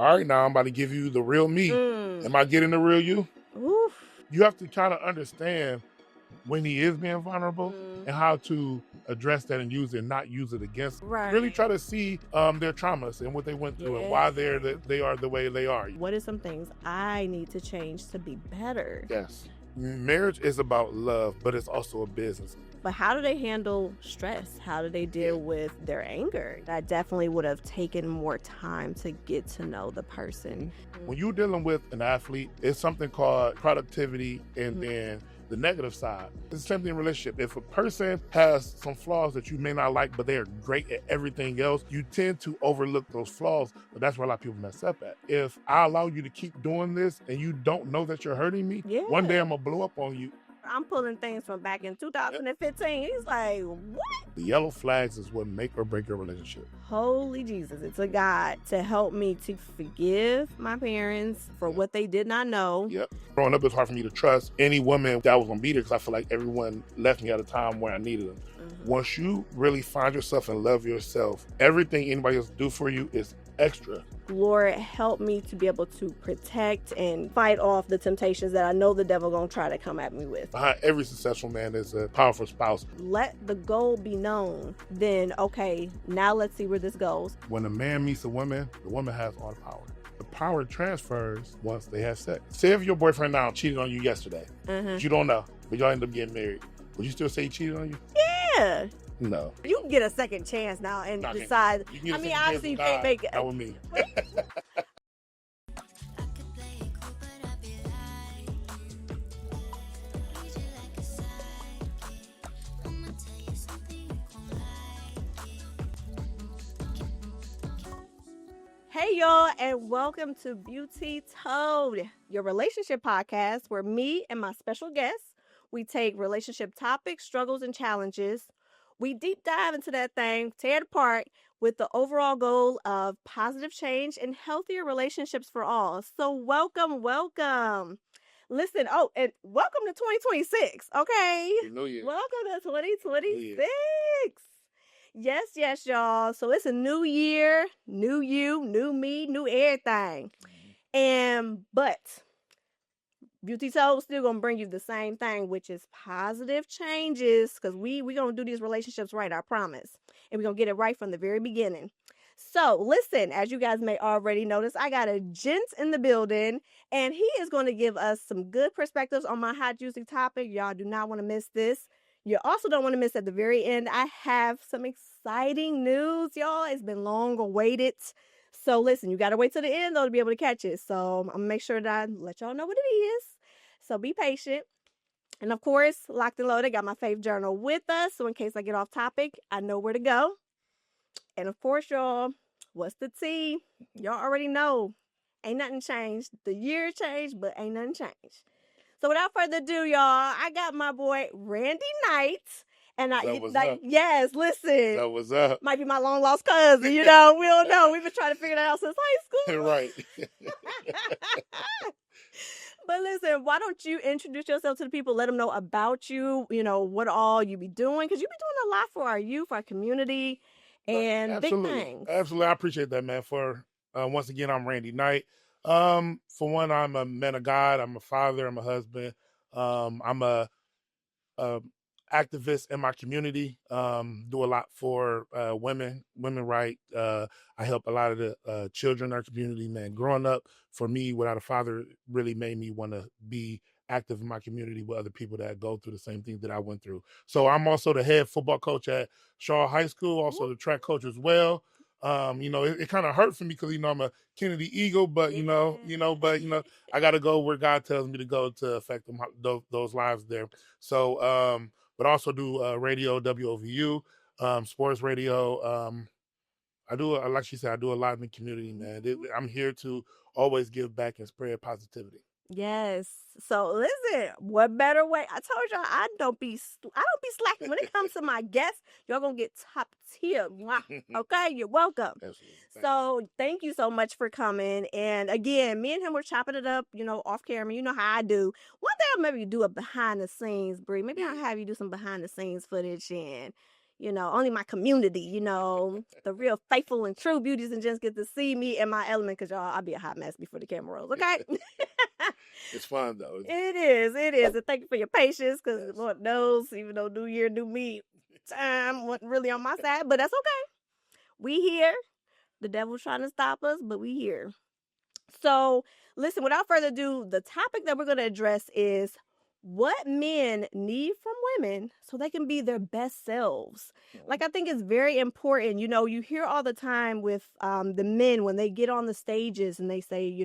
all right, now I'm about to give you the real me. Am I getting the real you? Oof. You have to kind of understand when he is being vulnerable and how to address that and use it and not use it against. Right. Really try to see their traumas and what they went through and why they are the way they are. What are some things I need to change to be better? Yes. Marriage is about love, but it's also a business. But how do they handle stress? How do they deal with their anger? I definitely would have taken more time to get to know the person. When you're dealing with an athlete, it's something called productivity and then the negative side. It's the same thing in a relationship. If a person has some flaws that you may not like, but they're great at everything else, you tend to overlook those flaws. But that's where a lot of people mess up at. If I allow you to keep doing this and you don't know that you're hurting me, one day I'm going to blow up on you. I'm pulling things from back in 2015. He's like, what? The yellow flags is what make or break your relationship. Holy Jesus. It's a God to help me to forgive my parents for what they did not know. Yep. Growing up, it's hard for me to trust any woman that was going to be there because I feel like everyone left me at a time where I needed them. Once you really find yourself and love yourself, everything anybody else do for you is extra. Lord, help me to be able to protect and fight off the temptations that I know the devil gonna try to come at me with. Behind every successful man is a powerful spouse. Let the goal be known. Then, okay, now let's see where this goes. When a man meets a woman, the woman has all the power. The power transfers once they have sex. Say if your boyfriend now cheated on you yesterday, but you don't know, but y'all end up getting married. Would you still say he cheated on you? Yeah. No. You can get a second chance now and decide. I mean, obviously you can't make it. That was me. Hey y'all, and welcome to Beaut Tea Told, your relationship podcast where me and my special guests, we take relationship topics, struggles, and challenges. We deep dive into that thing, tear it apart with the overall goal of positive change and healthier relationships for all. So welcome. Listen, and welcome to 2026, okay? New Year. Welcome to 2026. Yes, y'all. So it's a new year, new you, new me, new everything. But Beaut Tea Told still gonna bring you the same thing, which is positive changes, because we gonna do these relationships right, I promise. And we're gonna get it right from the very beginning. So listen, as you guys may already notice, I got a gent in the building, and he is going to give us some good perspectives on my hot, juicy topic. Y'all do not want to miss this. You also don't want to miss at the very end. I have some exciting news, y'all. It's been long awaited. So listen, you got to wait till the end, though, to be able to catch it. So I'm going to make sure that I let y'all know what it is. So be patient. And of course, locked and loaded, got my fave journal with us. So in case I get off topic, I know where to go. And of course, y'all, what's the tea? Y'all already know. Ain't nothing changed. The year changed, but ain't nothing changed. So without further ado, y'all, I got my boy Randy Knight. And yes, listen. That was up. Might be my long lost cousin, we don't know. We've been trying to figure that out since high school. Right. But listen, why don't you introduce yourself to the people, let them know about you, what all you be doing, because you be doing a lot for our youth, our community, and big things. Absolutely. I appreciate that, man. For once again, I'm Randy Knight. For one, I'm a man of God. I'm a father. I'm a husband. I'm a activist in my community. Do a lot for women right. I help a lot of the children in our community, man. Growing up, for me, without a father, really made me want to be active in my community with other people that go through the same things that I went through. So I'm also the head football coach at Shaw High School, also the track coach as well. It kind of hurt for me because, I'm a Kennedy Eagle, but, I got to go where God tells me to go to affect those lives there. So, but also do radio, WOVU, sports radio. I do, like she said, I do a lot in the community, man. I'm here to always give back and spread positivity. Yes. So listen, what better way? I told y'all I don't be slacking when it comes to my guests. Y'all gonna get top tier. Okay, you're welcome. Absolutely. So thank you so much for coming. And again, me and him were chopping it up, off camera. You know how I do. One day I'll maybe do a behind the scenes, Bree. Maybe I'll have you do some behind the scenes footage and only my community, the real faithful and true beauties and gents get to see me in my element, because y'all, I'll be a hot mess before the camera rolls, okay? It's fun though. It is. And thank you for your patience, because Yes. Lord knows, even though New Year, New Me time wasn't really on my side, but that's okay. We here. The devil's trying to stop us, but we here. So, listen, without further ado, the topic that we're going to address is what men need from women so they can be their best selves. Like, I think it's very important. You hear all the time with the men when they get on the stages and they say,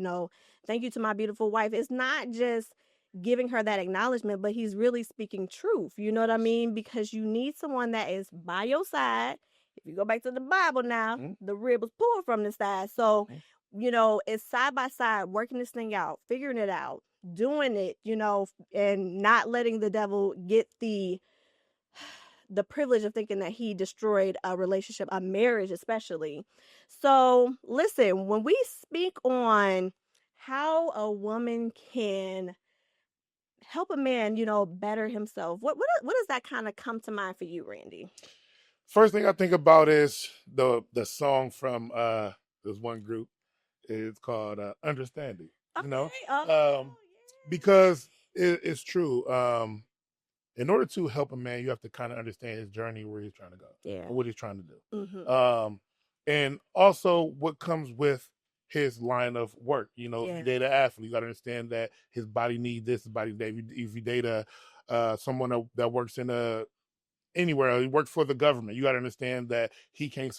thank you to my beautiful wife. It's not just giving her that acknowledgement, but he's really speaking truth. You know what I mean? Because you need someone that is by your side. If you go back to the Bible now, the rib was pulled from the side. So, it's side by side, working this thing out, figuring it out, doing it, and not letting the devil get the privilege of thinking that he destroyed a relationship, a marriage especially. So, listen, when we speak on how a woman can help a man, better himself, what does that kind of come to mind for you, Randy? First thing I think about is the song from this one group. It's called Understanding. Okay. Because it's true. In order to help a man, you have to kind of understand his journey, where he's trying to go, or what he's trying to do. And also what comes with his line of work. If you date an athlete, you got to understand that his body needs this, his body needs that. If you date someone that works in anywhere, he works for the government, you got to understand that he can't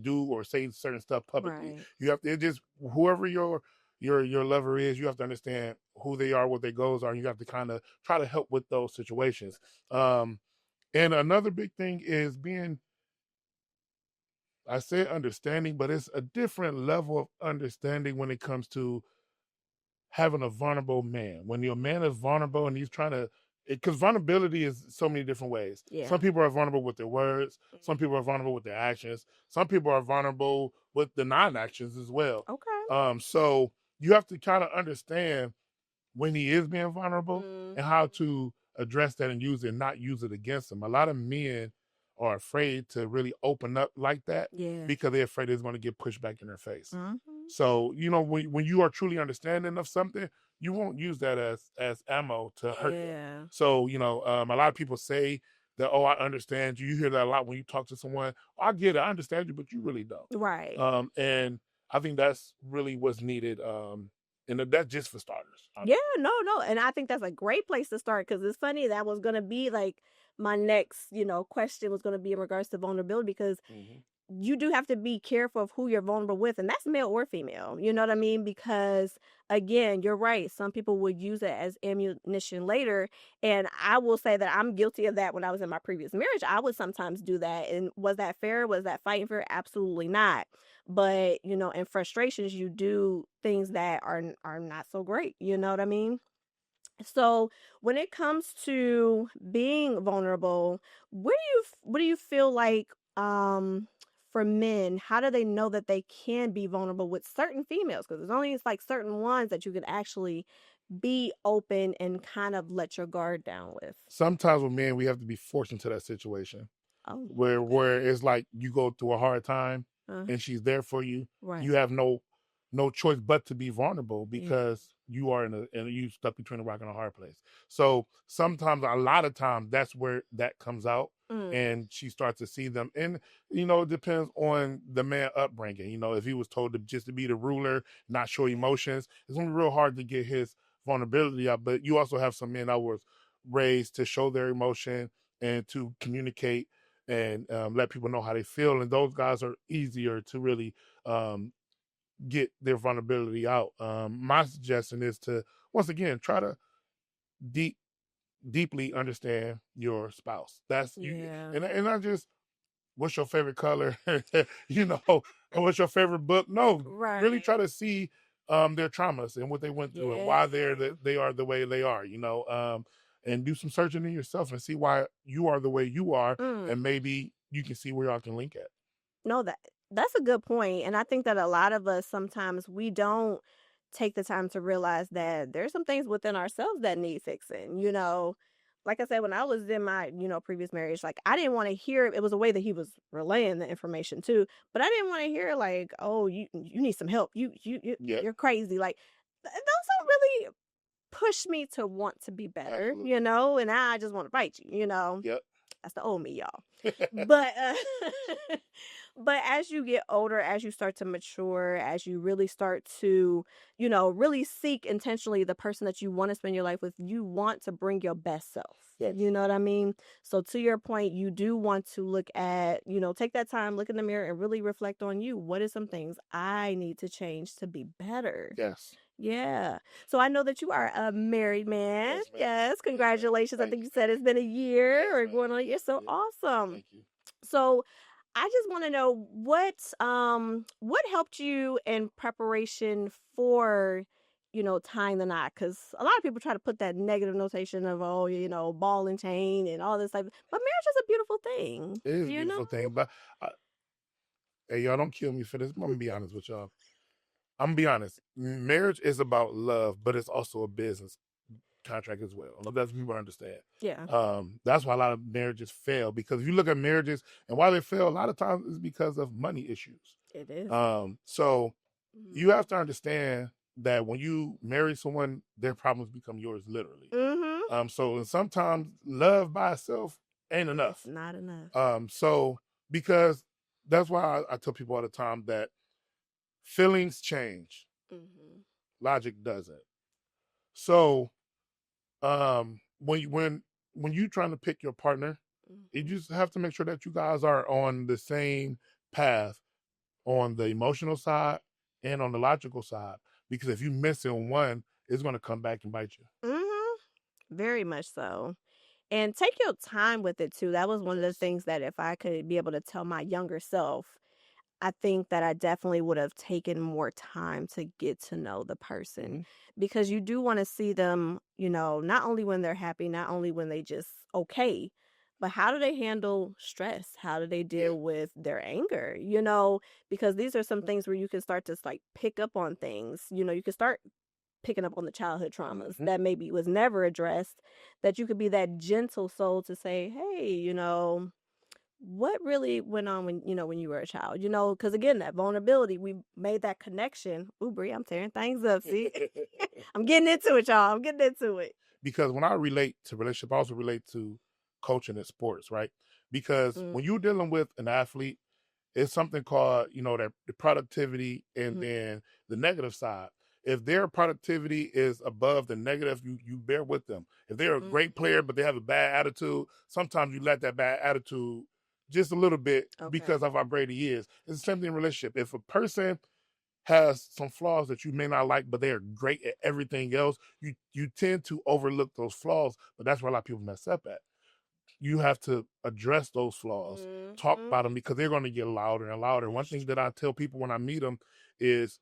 do or say certain stuff publicly. Right. You have to, it just, whoever your lover is, you have to understand who they are, what their goals are, and you have to kind of try to help with those situations. And another big thing is I say understanding, but it's a different level of understanding when it comes to having a vulnerable man. When your man is vulnerable and he's trying to, because vulnerability is so many different ways. Yeah. Some people are vulnerable with their words. Some people are vulnerable with their actions. Some people are vulnerable with the non-actions as well. Okay. So you have to kind of understand when he is being vulnerable and how to address that and use it and not use it against him. A lot of men are afraid to really open up like that because they're afraid it's going to get pushed back in their face. So, when you are truly understanding of something, you won't use that as ammo to hurt them. So, a lot of people say that, oh, I understand you. You hear that a lot when you talk to someone. I get it. I understand you, but you really don't. Right. And I think that's really what's needed. And that's just for starters. Yeah, no. And I think that's a great place to start, because it's funny, that was going to be like my next, question was going to be in regards to vulnerability, because you do have to be careful of who you're vulnerable with, and that's male or female. You know what I mean? Because again, you're right. Some people would use it as ammunition later. And I will say that I'm guilty of that when I was in my previous marriage. I would sometimes do that. And was that fair? Was that fighting fair? Absolutely not. But, in frustrations, you do things that are not so great. You know what I mean? So when it comes to being vulnerable, what do you feel like, for men, how do they know that they can be vulnerable with certain females? Because it's like certain ones that you can actually be open and kind of let your guard down with. Sometimes with men, we have to be forced into that situation where it's like you go through a hard time and she's there for you. Right. You have no choice but to be vulnerable, because you are you stuck between a rock and a hard place. So sometimes, a lot of times, that's where that comes out, and she starts to see them. And it depends on the man upbringing. If he was told to be the ruler, not show emotions, it's gonna be real hard to get his vulnerability out. But you also have some men that was raised to show their emotion and to communicate and let people know how they feel, and those guys are easier to really get their vulnerability out. My suggestion is to, once again, try to deeply understand your spouse. That's you, and not just what's your favorite color, or what's your favorite book. No, really try to see their traumas and what they went through and why they are the way they are. And do some searching in yourself and see why you are the way you are, and maybe you can see where y'all can link at. No, that's a good point. And I think that a lot of us, sometimes we don't take the time to realize that there's some things within ourselves that need fixing. like I said, when I was in my, previous marriage, like I didn't want to hear, it was a way that he was relaying the information too, but I didn't want to hear like, oh, you need some help. Yep. You're crazy. Like those don't really push me to want to be better, Absolutely. and I just want to fight you, Yep. That's the old me, y'all. But but as you get older, as you start to mature, as you really start to, really seek intentionally the person that you want to spend your life with, you want to bring your best self. Yes. You know what I mean? So to your point, you do want to look at, take that time, look in the mirror and really reflect on you. What are some things I need to change to be better? Yes. Yeah. So I know that you are a married man. Yes, ma'am. Yes. Congratulations. I Thank think you. you said it's been a year Yes, or ma'am. going on a year. So Yeah. awesome. Thank you. So I just want to know what helped you in preparation for, tying the knot, because a lot of people try to put that negative notation of, ball and chain and all this type, but marriage is a beautiful thing. It is a beautiful thing, but hey, y'all, don't kill me for this. I'm gonna be honest with y'all. I'm gonna be honest. Marriage is about love, but it's also a business contract as well. I don't know if that's what people understand. Yeah. That's why a lot of marriages fail, because if you look at marriages and why they fail, a lot of times it's because of money issues. It is. So you have to understand that when you marry someone, their problems become yours literally. Mm-hmm. So sometimes love by itself ain't enough. It's not enough. So because that's why I tell people all the time that feelings change, logic doesn't. So when you trying to pick your partner, you just have to make sure that you guys are on the same path on the emotional side and on the logical side, because if you miss in one, it's going to come back and bite you. Very much so. And take your time with it too. That was one of the things that if I could be able to tell my younger self, I think that I definitely would have taken more time to get to know the person, because you do want to see them, not only when they're happy, not only when they just okay, but how do they handle stress? How do they deal with their anger? Because these are some things where you can start to like pick up on things. You can start picking up on the childhood traumas that maybe was never addressed, that you could be that gentle soul to say, hey, what really went on when you were a child, because again, that vulnerability, we made that connection. Ooh, Brie, I'm tearing things up. See, I'm getting into it, y'all. I'm getting into it. Because when I relate to relationship, I also relate to coaching and sports, right? Because when you're dealing with an athlete, it's something called, the productivity and then the negative side. If their productivity is above the negative, you bear with them. If they're a great player, but they have a bad attitude, sometimes you let that bad attitude just a little bit because of how great he is. It's the same thing in a relationship. If a person has some flaws that you may not like, but they are great at everything else, you tend to overlook those flaws, but that's where a lot of people mess up at. You have to address those flaws, talk about them, because they're going to get louder and louder. One thing that I tell people when I meet them is,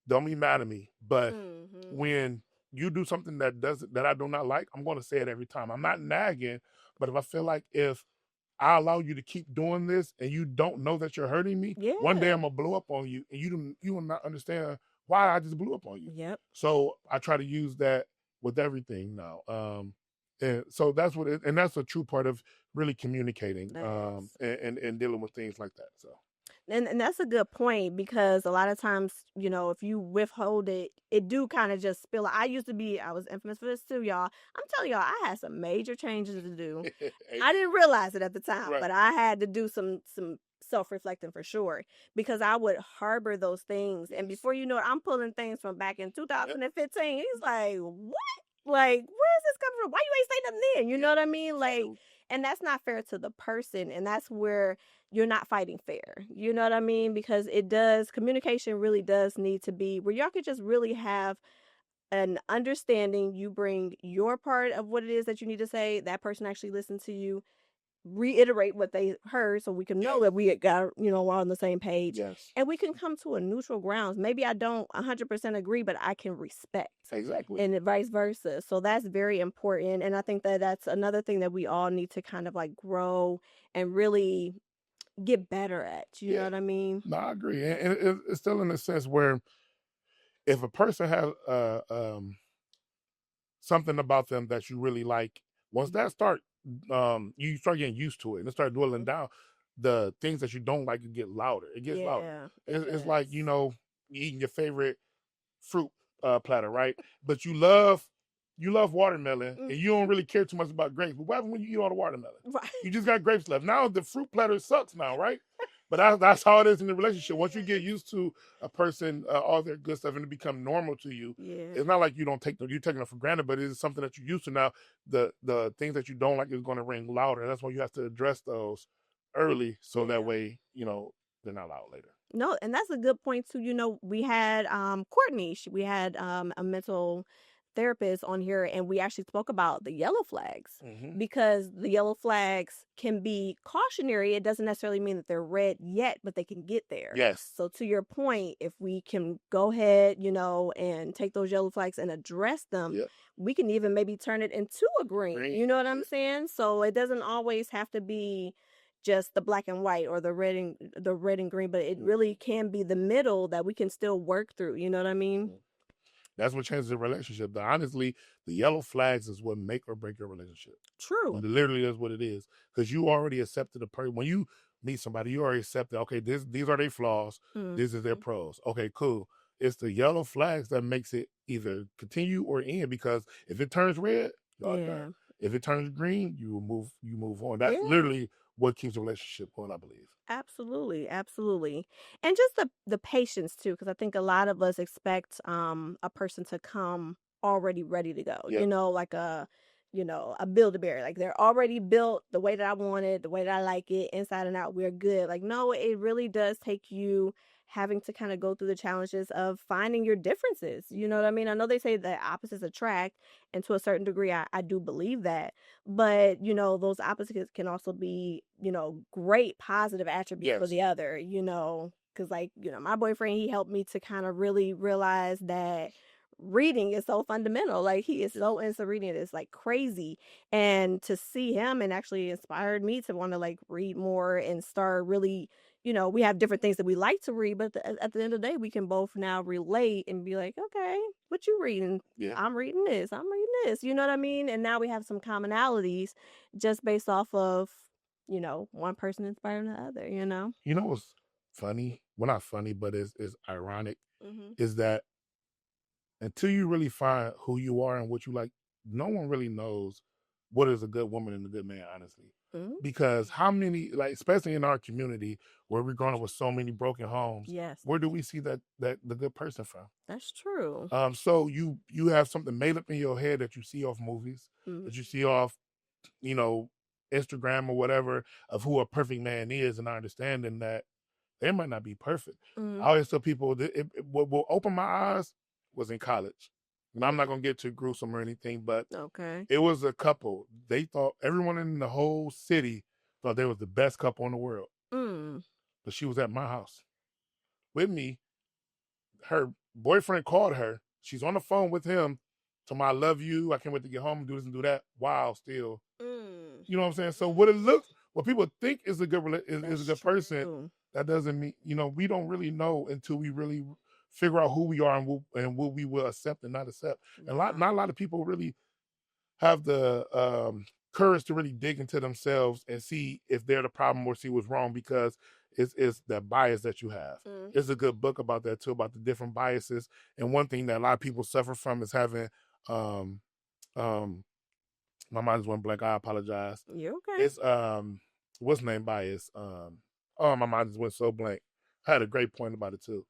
don't be mad at me, but when you do something that I do not like, I'm going to say it every time. I'm not nagging, but if I feel like if I allow you to keep doing this and you don't know that you're hurting me, one day I'm gonna blow up on you, and you will not understand why I just blew up on you. Yep. So I try to use that with everything now. And so that's and that's a true part of really communicating and dealing with things like that. So. And that's a good point, because a lot of times, if you withhold it, it do kind of just spill. I was infamous for this too, y'all. I'm telling y'all, I had some major changes to do. I didn't realize it at the time, but I had to do some self-reflecting for sure, because I would harbor those things. And before you know it, I'm pulling things from back in 2015. He's like, what? Like, where is this coming from? Why you ain't saying nothing then? You know what I mean? Like, and that's not fair to the person. And that's where you're not fighting fair. You know what I mean? Because communication really does need to be where y'all could just really have an understanding. You bring your part of what it is that you need to say. That person actually listens to you, reiterate what they heard, so we can know that we got, we're on the same page. And we can come to a neutral grounds. Maybe I don't 100% agree, but I can respect. Exactly. And vice versa. So that's very important. And I think that that's another thing that we all need to kind of like grow and really get better at. You know what I mean? No, I agree. And it's still in a sense where if a person has something about them that you really like, Once that you start getting used to it and it start dwindling down. The things that you don't like get louder. It gets louder. Yeah, It's like eating your favorite fruit platter, right? But you love watermelon and you don't really care too much about grapes. But what happens when you eat all the watermelon? right. You just got grapes left. Now the fruit platter sucks now, right? But that's how it is in the relationship. Once you get used to a person, all their good stuff, and it become normal to you, Yeah, it's not like you don't take them. You're taking them for granted, but it is something that you're used to now. The things that you don't like is going to ring louder. That's why you have to address those early, so that way they're not loud later. No, and that's a good point too. We had Courtney. We had a mental therapist on here, and we actually spoke about the yellow flags because the yellow flags can be cautionary. It doesn't necessarily mean that they're red yet, but they can get there. Yes. So to your point, if we can go ahead, and take those yellow flags and address them, we can even maybe turn it into a green. You know what I'm saying? So it doesn't always have to be just the black and white or the red and green, but it really can be the middle that we can still work through. You know what I mean? That's what changes the relationship. Honestly, the yellow flags is what make or break your relationship. True. Literally, that's what it is. Because you already accepted a person. When you meet somebody, you already accepted, okay, these are their flaws. This is their pros. Okay, cool. It's the yellow flags that makes it either continue or end, because if it turns red, y'all done. If it turns green, you move on. That's literally what keeps the relationship going, I believe. Absolutely, absolutely. And just the patience too, because I think a lot of us expect a person to come already ready to go. Like a Build-A-Bear. Like they're already built the way that I want it, the way that I like it, inside and out. We're good. Like, no, it really does take you having to kind of go through the challenges of finding your differences. You know what I mean? I know they say that opposites attract, and to a certain degree, I do believe that. But, those opposites can also be, great positive attributes for the other, because my boyfriend, he helped me to kind of really realize that reading is so fundamental. Like, he is so into reading, it's like crazy. And to see him and actually inspired me to want to like read more and start really, we have different things that we like to read, but at the end of the day, we can both now relate and be like, okay, what you reading? I'm reading this. I'm reading this. You know what I mean? And now we have some commonalities just based off of, one person inspiring the other, You know what's funny? Well, not funny, but is ironic, is that until you really find who you are and what you like, no one really knows what is a good woman and a good man, honestly. Because how many, like, especially in our community where we're growing up with so many broken homes, where do we see that the good person from? That's true. So you have something made up in your head that you see off movies, that you see off, Instagram or whatever, of who a perfect man is, and understanding that they might not be perfect. I always tell people that what will open my eyes was in college. And I'm not going to get too gruesome or anything, but it was a couple. They thought, everyone in the whole city thought they was the best couple in the world. But she was at my house with me. Her boyfriend called her. She's on the phone with him. Told me, I love you. I can't wait to get home and do this and do that. Wow, still. You know what I'm saying? So what people think is a good person, that doesn't mean, we don't really know until we really figure out who we are and what we will accept and not accept. And not a lot of people really have the courage to really dig into themselves and see if they're the problem or see what's wrong, because it's that bias that you have. It's a good book about that too, about the different biases. And one thing that a lot of people suffer from is having my mind just went blank. I apologize. You're okay. It's what's name bias? Oh, my mind just went so blank. I had a great point about it too.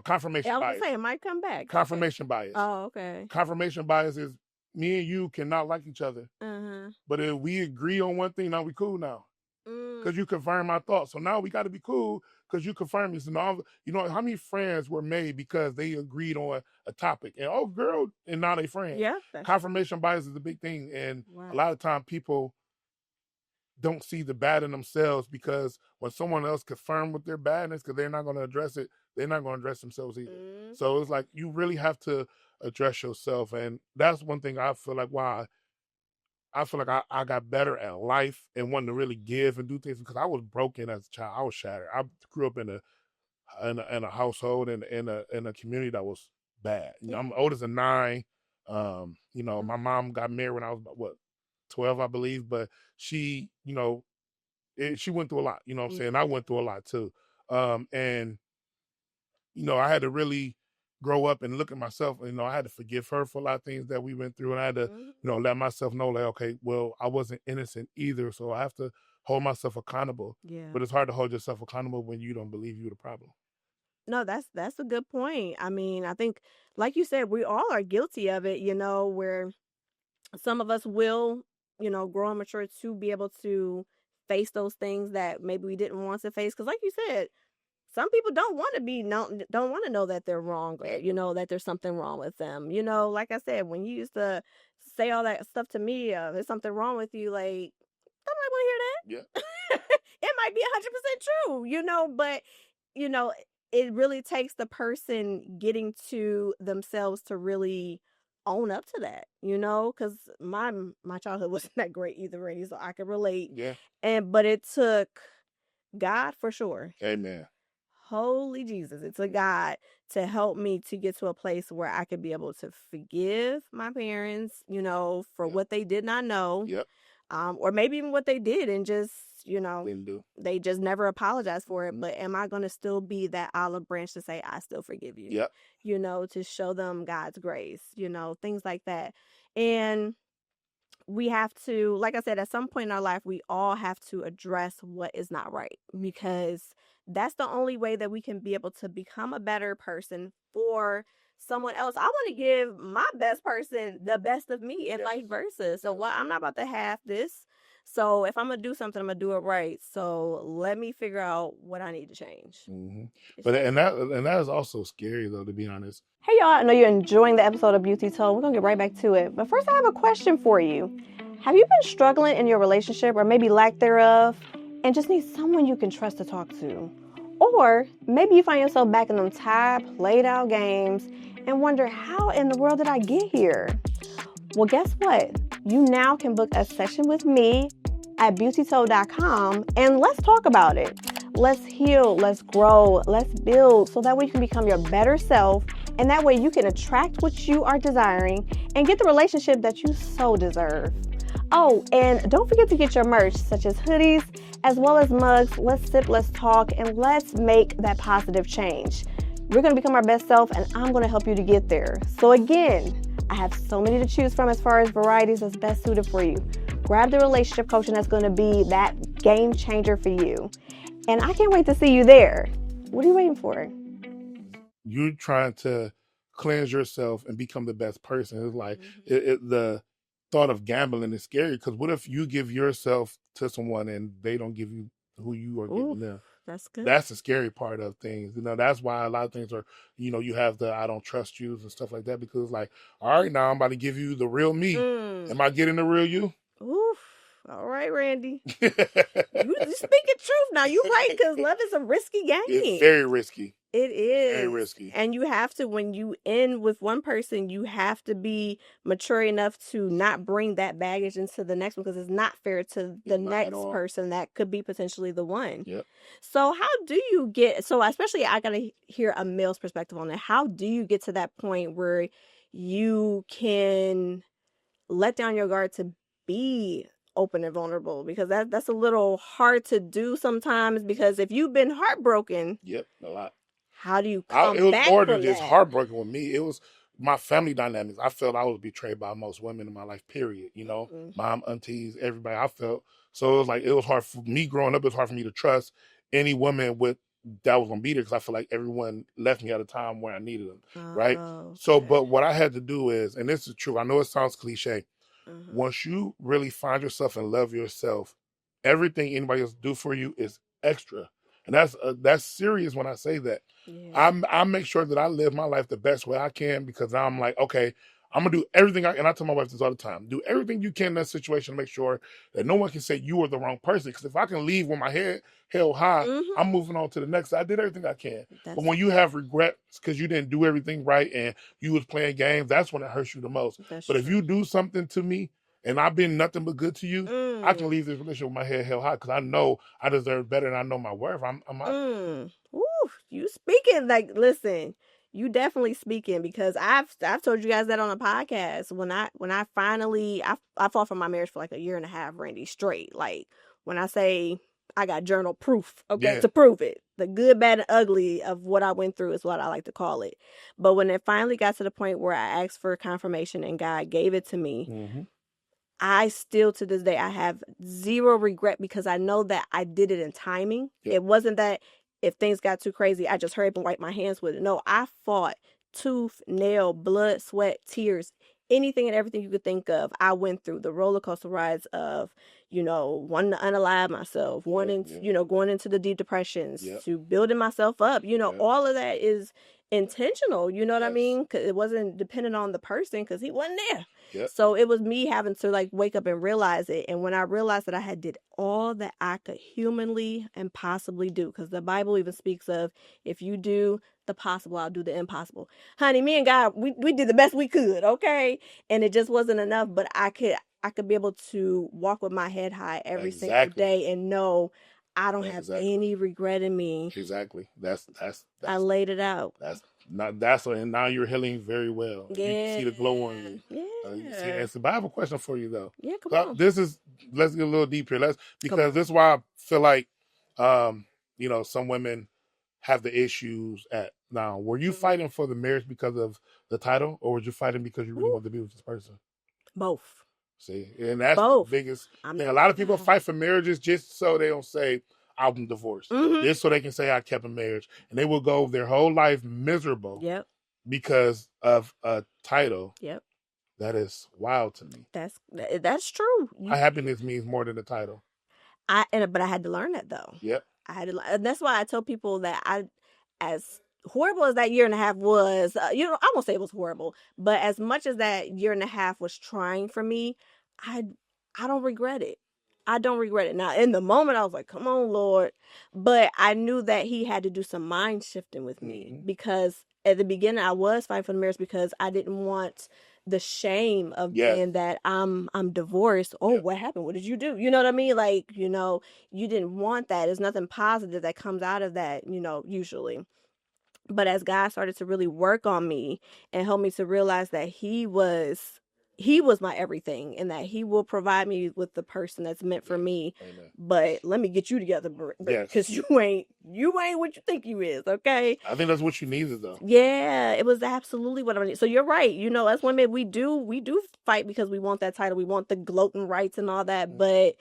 Confirmation bias. I was gonna say it might come back. Confirmation bias. Oh, okay. Confirmation bias is me and you cannot like each other, but if we agree on one thing, now we cool now. Because you confirm my thoughts. So now we got to be cool because you confirm me. So now, how many friends were made because they agreed on a topic? And girl, and now they friends. Yeah. Confirmation bias is a big thing. And a lot of time people don't see the bad in themselves, because when someone else confirms with their badness, because they're not going to address it, they're not going to address themselves either. So it's like you really have to address yourself. And that's one thing I feel like I feel like I got better at life and wanting to really give and do things, because I was broken as a child. I was shattered. I grew up in a household and in a community that was bad. I'm oldest of 9. My mom got married when I was about, 12, I believe, but she, she went through a lot, you know what I'm saying? I went through a lot too. And I had to really grow up and look at myself. I had to forgive her for a lot of things that we went through, and I had to, let myself know, like, okay, well, I wasn't innocent either, so I have to hold myself accountable. Yeah. But it's hard to hold yourself accountable when you don't believe you're the problem. No, that's a good point. I mean, I think, like you said, we all are guilty of it, where some of us will, grow and mature to be able to face those things that maybe we didn't want to face. Because like you said, some people don't want to don't want to know that they're wrong, or, that there's something wrong with them. Like I said, when you used to say all that stuff to me, there's something wrong with you, like, I might want to hear that. Yeah. It might be 100% true, but, you know, it really takes the person getting to themselves to really own up to that, because my childhood wasn't that great either, Randy, so I can relate. Yeah. But it took God for sure. Amen. Holy Jesus, it took God to help me to get to a place where I could be able to forgive my parents, for what they did not know. Yep. Or maybe even what they did and just, Didn't do. they just never apologized for it. But am I going to still be that olive branch to say, I still forgive you? Yep. To show them God's grace, things like that. And we have to, like I said, at some point in our life, we all have to address what is not right, because that's the only way that we can be able to become a better person for someone else. I want to give my best person the best of me and vice versa. So I'm not about to have this. So if I'm going to do something, I'm going to do it right. So let me figure out what I need to change. Mm-hmm. But and that is also scary, though, to be honest. Hey, y'all, I know you're enjoying the episode of Beaut Tea Told. We're going to get right back to it. But first, I have a question for you. Have you been struggling in your relationship, or maybe lack thereof, and just need someone you can trust to talk to? Or maybe you find yourself back in them tired, played out games and wonder, how in the world did I get here? Well, guess what? You now can book a session with me at beautteatold.com and let's talk about it. Let's heal, let's grow, let's build, so that way you can become your better self, and that way you can attract what you are desiring and get the relationship that you so deserve. Oh, and don't forget to get your merch, such as hoodies, as well as mugs. Let's sip, let's talk, and let's make that positive change. We're going to become our best self, and I'm going to help you to get there. So again, I have so many to choose from as far as varieties that's best suited for you. Grab the relationship coaching that's going to be that game changer for you. And I can't wait to see you there. What are you waiting for? You're trying to cleanse yourself and become the best person. It's like the thought of gambling is scary, because what if you give yourself to someone and they don't give you who you are giving them? That's good. That's the scary part of things. That's why a lot of things are, you have the I don't trust you and stuff like that, because like, all right, now I'm about to give you the real me. Am I getting the real you? Oof. All right, Randy. You're speaking truth now. You're right, because love is a risky game. It's very risky. It is. Very risky. And you have to, when you end with one person, you have to be mature enough to not bring that baggage into the next one, because it's not fair to the next person that could be potentially the one. Yep. So how do you get, so especially I got to hear a male's perspective on it. How do you get to that point where you can let down your guard to be open and vulnerable? Because that's a little hard to do sometimes, because if you've been heartbroken. Yep, a lot. How do you come back from that? It was more than just heartbroken with me. It was my family dynamics. I felt I was betrayed by most women in my life, period. Mom, aunties, everybody. I felt. So it was hard for me growing up. It was hard for me to trust any woman that was going to be there, because I feel like everyone left me at a time where I needed them, right? Okay. So, but what I had to do is, and this is true, I know it sounds cliche, once you really find yourself and love yourself, everything anybody else do for you is extra. And that's serious when I say that. Yeah. I make sure that I live my life the best way I can, because I'm like, okay, I'm going to do everything. And I tell my wife this all the time. Do everything you can in that situation to make sure that no one can say you are the wrong person. Because if I can leave with my head held high, I'm moving on to the next. I did everything I can. But when you have regrets because you didn't do everything right and you was playing games, that's when it hurts you the most. But if you do something to me and I've been nothing but good to you, I can leave this relationship with my head held high, because I know I deserve better and I know my worth. I'm Ooh, you speaking like, listen, You definitely speaking, because I've told you guys that on a podcast. When I finally I fought for my marriage for like a year and a half, Randy, straight. Like, when I say I got journal proof, okay, Yeah. to prove it. The good, bad, and ugly of what I went through is what I like to call it. But when it finally got to the point where I asked for confirmation and God gave it to me, Mm-hmm. I still, to this day, I have zero regret, because I know that I did it in timing. Yep. It wasn't that if things got too crazy, I just hurry up and wipe my hands with it. No, I fought tooth, nail, blood, sweat, tears, anything and everything you could think of. I went through the roller coaster rides of, wanting to unalive myself, wanting, going into the deep depressions, to building myself up. All of that is intentional. You know what I mean? 'Cause it wasn't dependent on the person, because he wasn't there. Yep. So it was me having to like wake up and realize it. And when I realized that I had did all that I could humanly and possibly do, because the Bible even speaks of, if you do the possible, I'll do the impossible. Honey, me and God, we did the best we could, okay? And it just wasn't enough, but I could be able to walk with my head high every single day and know I don't have any regret in me. Exactly. That's I laid it out. And now you're healing very well. Yeah. You can see the glow on you. Yeah. But I have a question for you though. Yeah, come on. Let's get a little deeper. Because this is why I feel like some women have the issues at now. Were you fighting for the marriage because of the title, or were you fighting because you really wanted to be with this person? Both. See, and that's the biggest thing. A lot of people fight for marriages just so they don't say, I'm divorced. Just so they can say I kept a marriage. And they will go their whole life miserable because of a title. Yep. That is wild to me. That's true. My happiness means more than the title. But I had to learn that though. Yep. I had to, and that's why I tell people that as horrible as that year and a half was, I won't say it was horrible, but as much as that year and a half was trying for me, I don't regret it. I don't regret it. Now, in the moment, I was like, come on, Lord. But I knew that he had to do some mind shifting with me, because at the beginning, I was fighting for the marriage because I didn't want the shame of being that I'm divorced. Oh, what happened? What did you do? You know what I mean? Like, you didn't want that. There's nothing positive that comes out of that, usually. But as God started to really work on me and help me to realize that he was my everything, and that he will provide me with the person that's meant for me. Amen. But let me get you together, because you ain't what you think you is, okay? I think that's what you needed though. Yeah, it was absolutely what I needed. So you're right. As women, we do fight because we want that title, we want the gloating rights and all that. But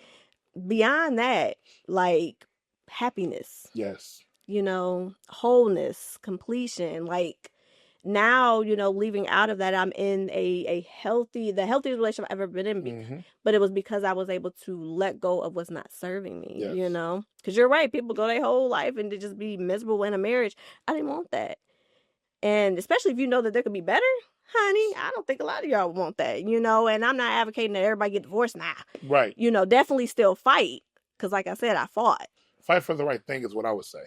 beyond that, like happiness. Yes. Wholeness, completion, like. Now, leaving out of that, I'm in the healthiest relationship I've ever been in. But it was because I was able to let go of what's not serving me, Because you're right. People go their whole life and to just be miserable in a marriage. I didn't want that. And especially if you know that there could be better, honey, I don't think a lot of y'all want that, And I'm not advocating that everybody get divorced now. Right. Definitely still fight. Because like I said, I fought. Fight for the right thing is what I would say.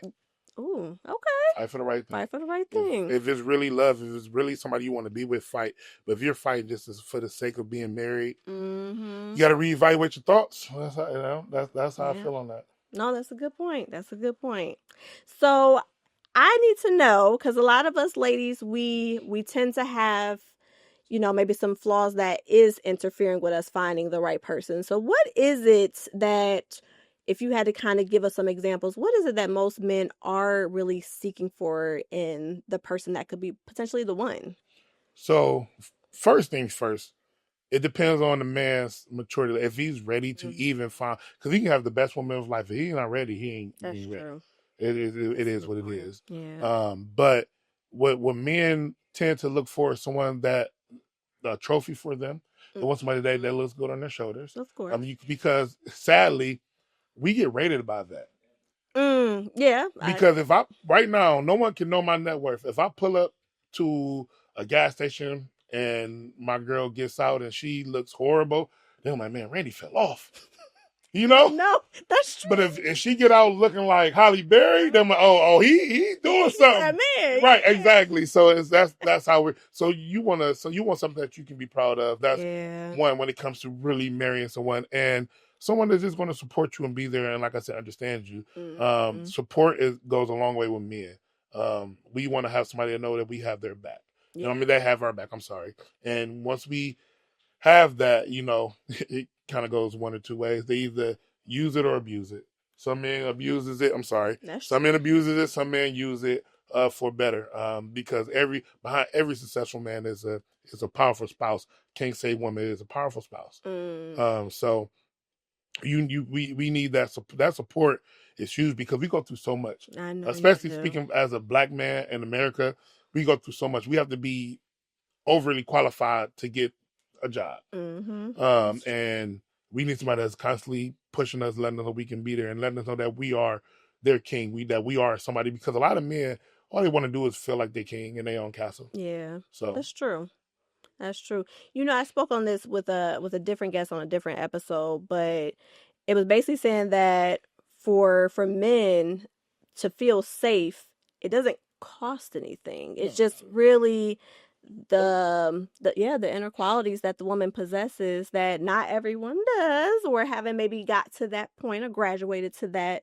Ooh, okay. Fight for the right thing. Fight for the right thing. If it's really love, if it's really somebody you want to be with, fight. But if you're fighting just for the sake of being married, you got to reevaluate your thoughts. That's how, that's how I feel on that. No, that's a good point. So I need to know, because a lot of us ladies, we tend to have, maybe some flaws that is interfering with us finding the right person. So what is it that, if you had to kind of give us some examples, what is it that most men are really seeking for in the person that could be potentially the one? So first things first, it depends on the man's maturity. If he's ready to even find, because he can have the best woman of his life. If he's not ready, he ain't ready. True. It is what it is. Yeah. But what men tend to look for is someone that a trophy for them. They want somebody that looks good on their shoulders. Of course. Because sadly, we get rated by that. Yeah. Because if right now, no one can know my net worth. If I pull up to a gas station and my girl gets out and she looks horrible, then I'm like, man, Randy fell off. No, that's true. But if she get out looking like Holly Berry, then I'm like, he's doing something. Man, right, exactly. So that's how we're. So you want something that you can be proud of. That's one when it comes to really marrying someone, and someone that's just going to support you and be there, and like I said, understand you. Support goes a long way with men. we want to have somebody to know that we have their back. Yeah. I mean, they have our back. I'm sorry. And once we have that, it kind of goes one or two ways. They either use it or abuse it. Some men abuses it. I'm sorry. Some men abuses it. Some men use it for better. Because behind every successful man is a powerful spouse. Can't say woman is a powerful spouse. So we need that support is huge because we go through so much. I know, especially speaking as a black man in America, we go through so much. We have to be overly qualified to get a job. And we need somebody that's constantly pushing us, letting us know we can be there, and letting us know that we are their king. That we are somebody, because a lot of men, all they want to do is feel like they're king in their own castle. Yeah, so that's true. That's true. I spoke on this with a different guest on a different episode, but it was basically saying that for men to feel safe, it doesn't cost anything. It's just really the inner qualities that the woman possesses that not everyone does, or haven't maybe got to that point or graduated to that,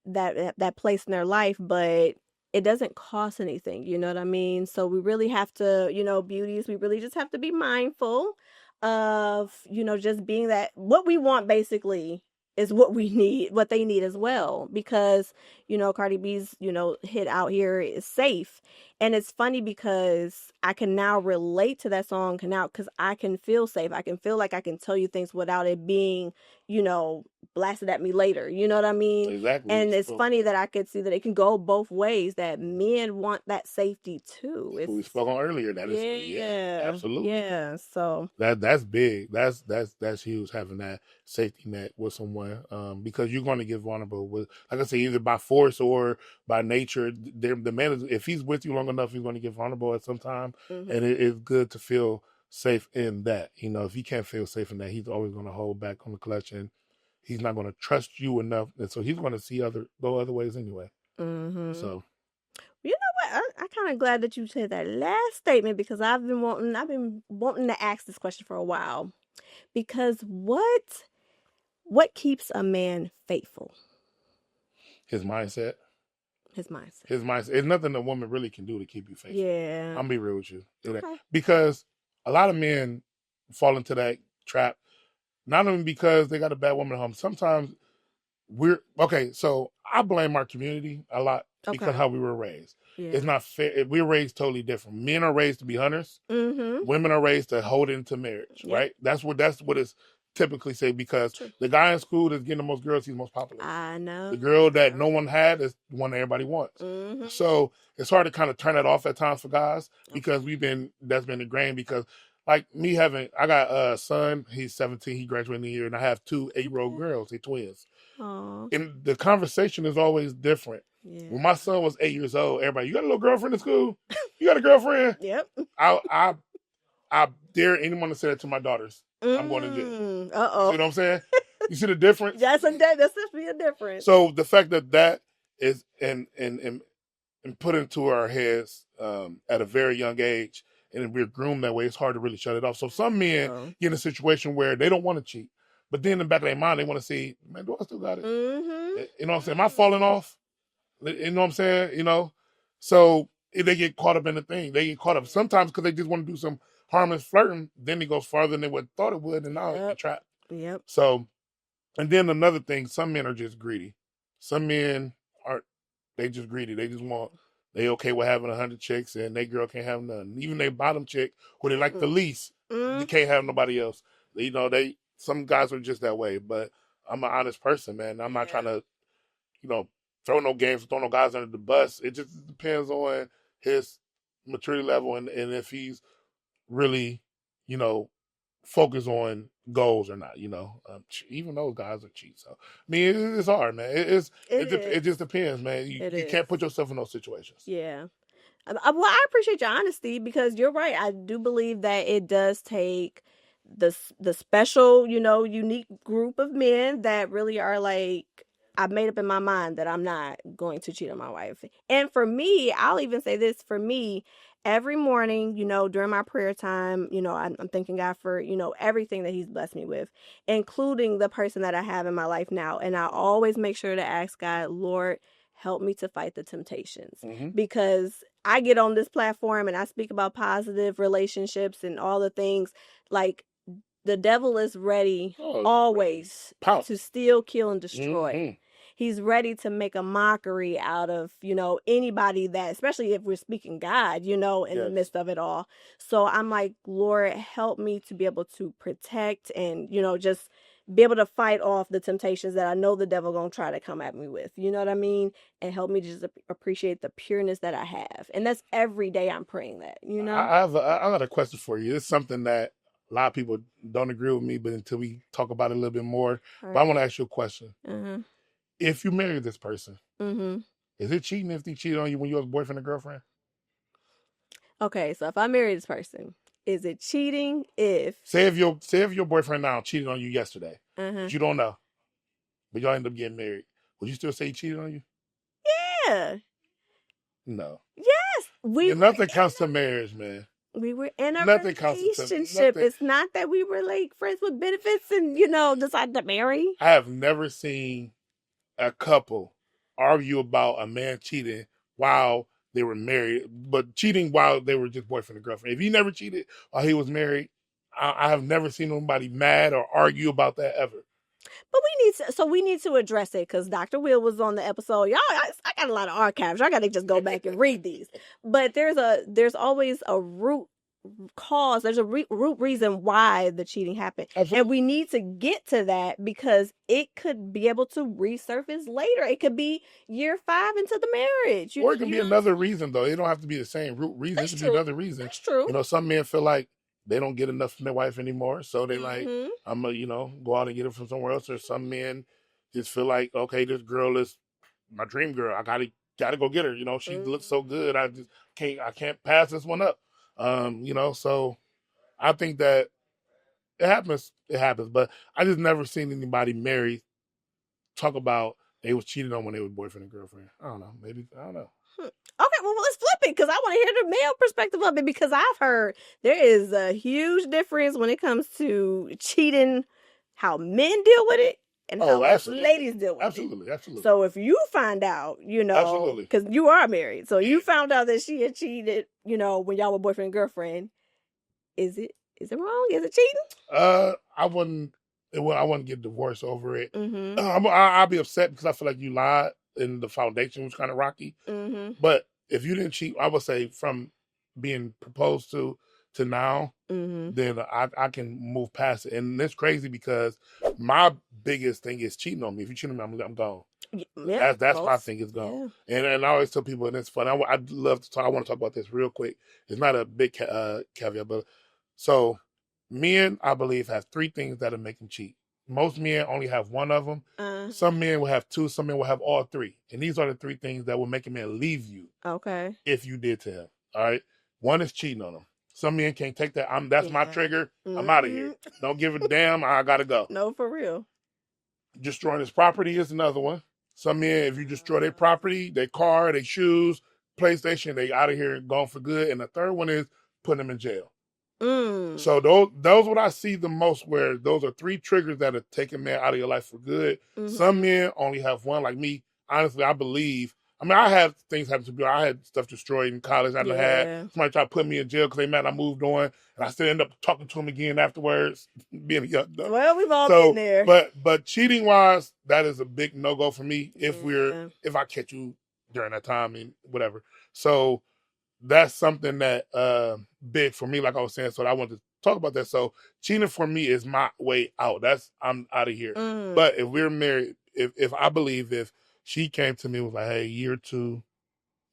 that place in their life, but it doesn't cost anything, you know what I mean? So we really have to, beauties, we really just have to be mindful of, just being that what we want basically is what we need, what they need as well. Because, Cardi B's, hit out here is safe. And it's funny because I can now relate to that song now because I can feel safe. I can feel like I can tell you things without it being, blasted at me later. You know what I mean? Exactly. And it's funny that I could see that it can go both ways, that men want that safety too. We spoke on earlier. That is absolutely. Yeah. So that's big. That's huge, having that safety net with someone. Because you're going to get vulnerable with, like I say, either by force or by nature. The man is, if he's with you long enough, he's going to get vulnerable at some time. And it is good to feel safe in that. If he can't feel safe in that, he's always going to hold back on the clutch, and he's not going to trust you enough, and so he's going to see go other ways anyway. So, you know what? I'm kind of glad that you said that last statement, because I've been wanting to ask this question for a while. Because what keeps a man faithful? His mindset. His mindset. It's nothing a woman really can do to keep you faithful. Yeah. I'm gonna be real with you. Okay. Because a lot of men fall into that trap, not only because they got a bad woman at home. Sometimes so I blame our community a lot because how we were raised. Yeah. It's not fair. We're raised totally different. Men are raised to be hunters. Women are raised to hold into marriage, right? That's what it's typically say, because the guy in school that's getting the most girls, he's most popular. I know. The girl that no one had is the one that everybody wants. So it's hard to kind of turn that off at times for guys, because that's been ingrained. Because like me I got a son, he's 17, he graduated in the year, and I have 2 8-year-old girls, they're twins. Aww. And the conversation is always different. Yeah. When my son was 8 years old, everybody, you got a little girlfriend in school? You got a girlfriend? Yep. I dare anyone to say that to my daughters. I'm going to jail. Uh-oh. See what I'm saying? You see the difference? That's definitely a difference. So the fact that is and put into our heads at a very young age, and we're groomed that way, it's hard to really shut it off. So some men get in a situation where they don't want to cheat, but then in the back of their mind, they want to see, man, do I still got it? You know what I'm saying? Am I falling off? You know what I'm saying? So if they get caught up in the thing, they get caught up sometimes because they just want to do some harmless flirting. Then it goes farther than they would thought it would, and now it's trapped. Yep. So, and then another thing, some men are just greedy. Some men they just greedy. They just want, they okay with having 100 chicks, and they girl can't have none. Even they bottom chick, who they like the least, they can't have nobody else. Some guys are just that way, but I'm an honest person, man. I'm not trying to, throw no games, throw no guys under the bus. It just depends on his maturity level and if he's really, focus on goals or not. Even those guys are cheat. So I mean, it's hard, man. It just depends, man. You can't put yourself in those situations. Yeah. Well, I appreciate your honesty, because you're right. I do believe that it does take the special, unique group of men that really are like, I've made up in my mind that I'm not going to cheat on my wife. And for me, I'll even say this, for me, every morning, during my prayer time, I'm thanking God for, everything that he's blessed me with, including the person that I have in my life now. And I always make sure to ask God, Lord, help me to fight the temptations. Mm-hmm. Because I get on this platform and I speak about positive relationships and all the things. Like, the devil is ready always to steal, kill, and destroy. Mm-hmm. He's ready to make a mockery out of, anybody that, especially if we're speaking God, in the midst of it all. So I'm like, Lord, help me to be able to protect and, just be able to fight off the temptations that I know the devil gonna try to come at me with. You know what I mean? And help me to just appreciate the pureness that I have. And that's every day I'm praying that, I got a question for you. It's something that a lot of people don't agree with me, but until we talk about it a little bit more. Right. But I want to ask you a question. Uh-huh. If you marry this person, mm-hmm. is it cheating if they cheated on you when you was boyfriend or girlfriend? Okay, so if I marry this person, is it cheating if... Say if your boyfriend now cheated on you yesterday, but you don't know, but y'all end up getting married, would you still say he cheated on you? Yeah. No. Yes. Nothing counts to marriage, man. We were in a relationship. It's not that we were like friends with benefits and, decided to marry. I have never seen a couple argue about a man cheating while they were married, but cheating while they were just boyfriend and girlfriend. If he never cheated while he was married, I have never seen nobody mad or argue about that ever. But we need to address it because Dr. Will was on the episode. Y'all, I got a lot of archives. I got to just go back and read these. But there's always a root cause. There's a root reason why the cheating happened. Absolutely. And we need to get to that because it could be able to resurface later. It could be year 5 into the marriage. Or it can be another reason, though. It don't have to be the same root reason. It could be another reason. That's true. Some men feel like they don't get enough from their wife anymore. So they like, I'm going to, go out and get it from somewhere else. Or some men just feel like, okay, this girl is my dream girl. I gotta go get her. She looks so good. I can't pass this one up. So I think that it happens, but I just never seen anybody married talk about they was cheated on when they were boyfriend and girlfriend. I don't know. Maybe, I don't know. Okay, well, let's flip it because I want to hear the male perspective of it because I've heard there is a huge difference when it comes to cheating, how men deal with it and how ladies deal with it. Absolutely. So if you find out, because you are married, so you found out that she had cheated, when y'all were boyfriend and girlfriend, is it wrong? Is it cheating? I wouldn't get divorced over it. I'll be upset because I feel like you lied and the foundation was kind of rocky. But if you didn't cheat, I would say from being proposed to now, then I can move past it. And it's crazy because my biggest thing is cheating on me. If you cheat on me, I'm gone. Yeah, that's my thing is gone. Yeah. And I always tell people, and it's fun. I'd love to talk. I want to talk about this real quick. It's not a big caveat, but so men, I believe, have 3 things that'll make them cheat. Most men only have one of them. Some men will have 2. Some men will have all 3. And these are the 3 things that will make a man leave you. Okay. If you did to him. All right. One is cheating on him. Some men can't take that. That's my trigger. I'm out of here. Don't give a damn. I gotta go. No, for real. Destroying his property is another one. Some men, if you destroy their property, their car, their shoes, PlayStation, they out of here and gone for good. And the third one is putting them in jail. So those what I see the most, where those are 3 triggers that are taking man out of your life for good. Some men only have one, like me. Honestly, I believe. I had things happen to me. I had stuff destroyed in college. I had somebody try to put me in jail because they mad I moved on, and I still end up talking to him again afterwards. Being a young dumb. Well, we've all been there. But cheating wise, that is a big no go for me. If I catch you during that time and whatever. So that's something that big for me, like I was saying. So I wanted to talk about that. So cheating for me is my way out. I'm out of here. But if we're married, if I believe if she came to me and was like, hey, year 2,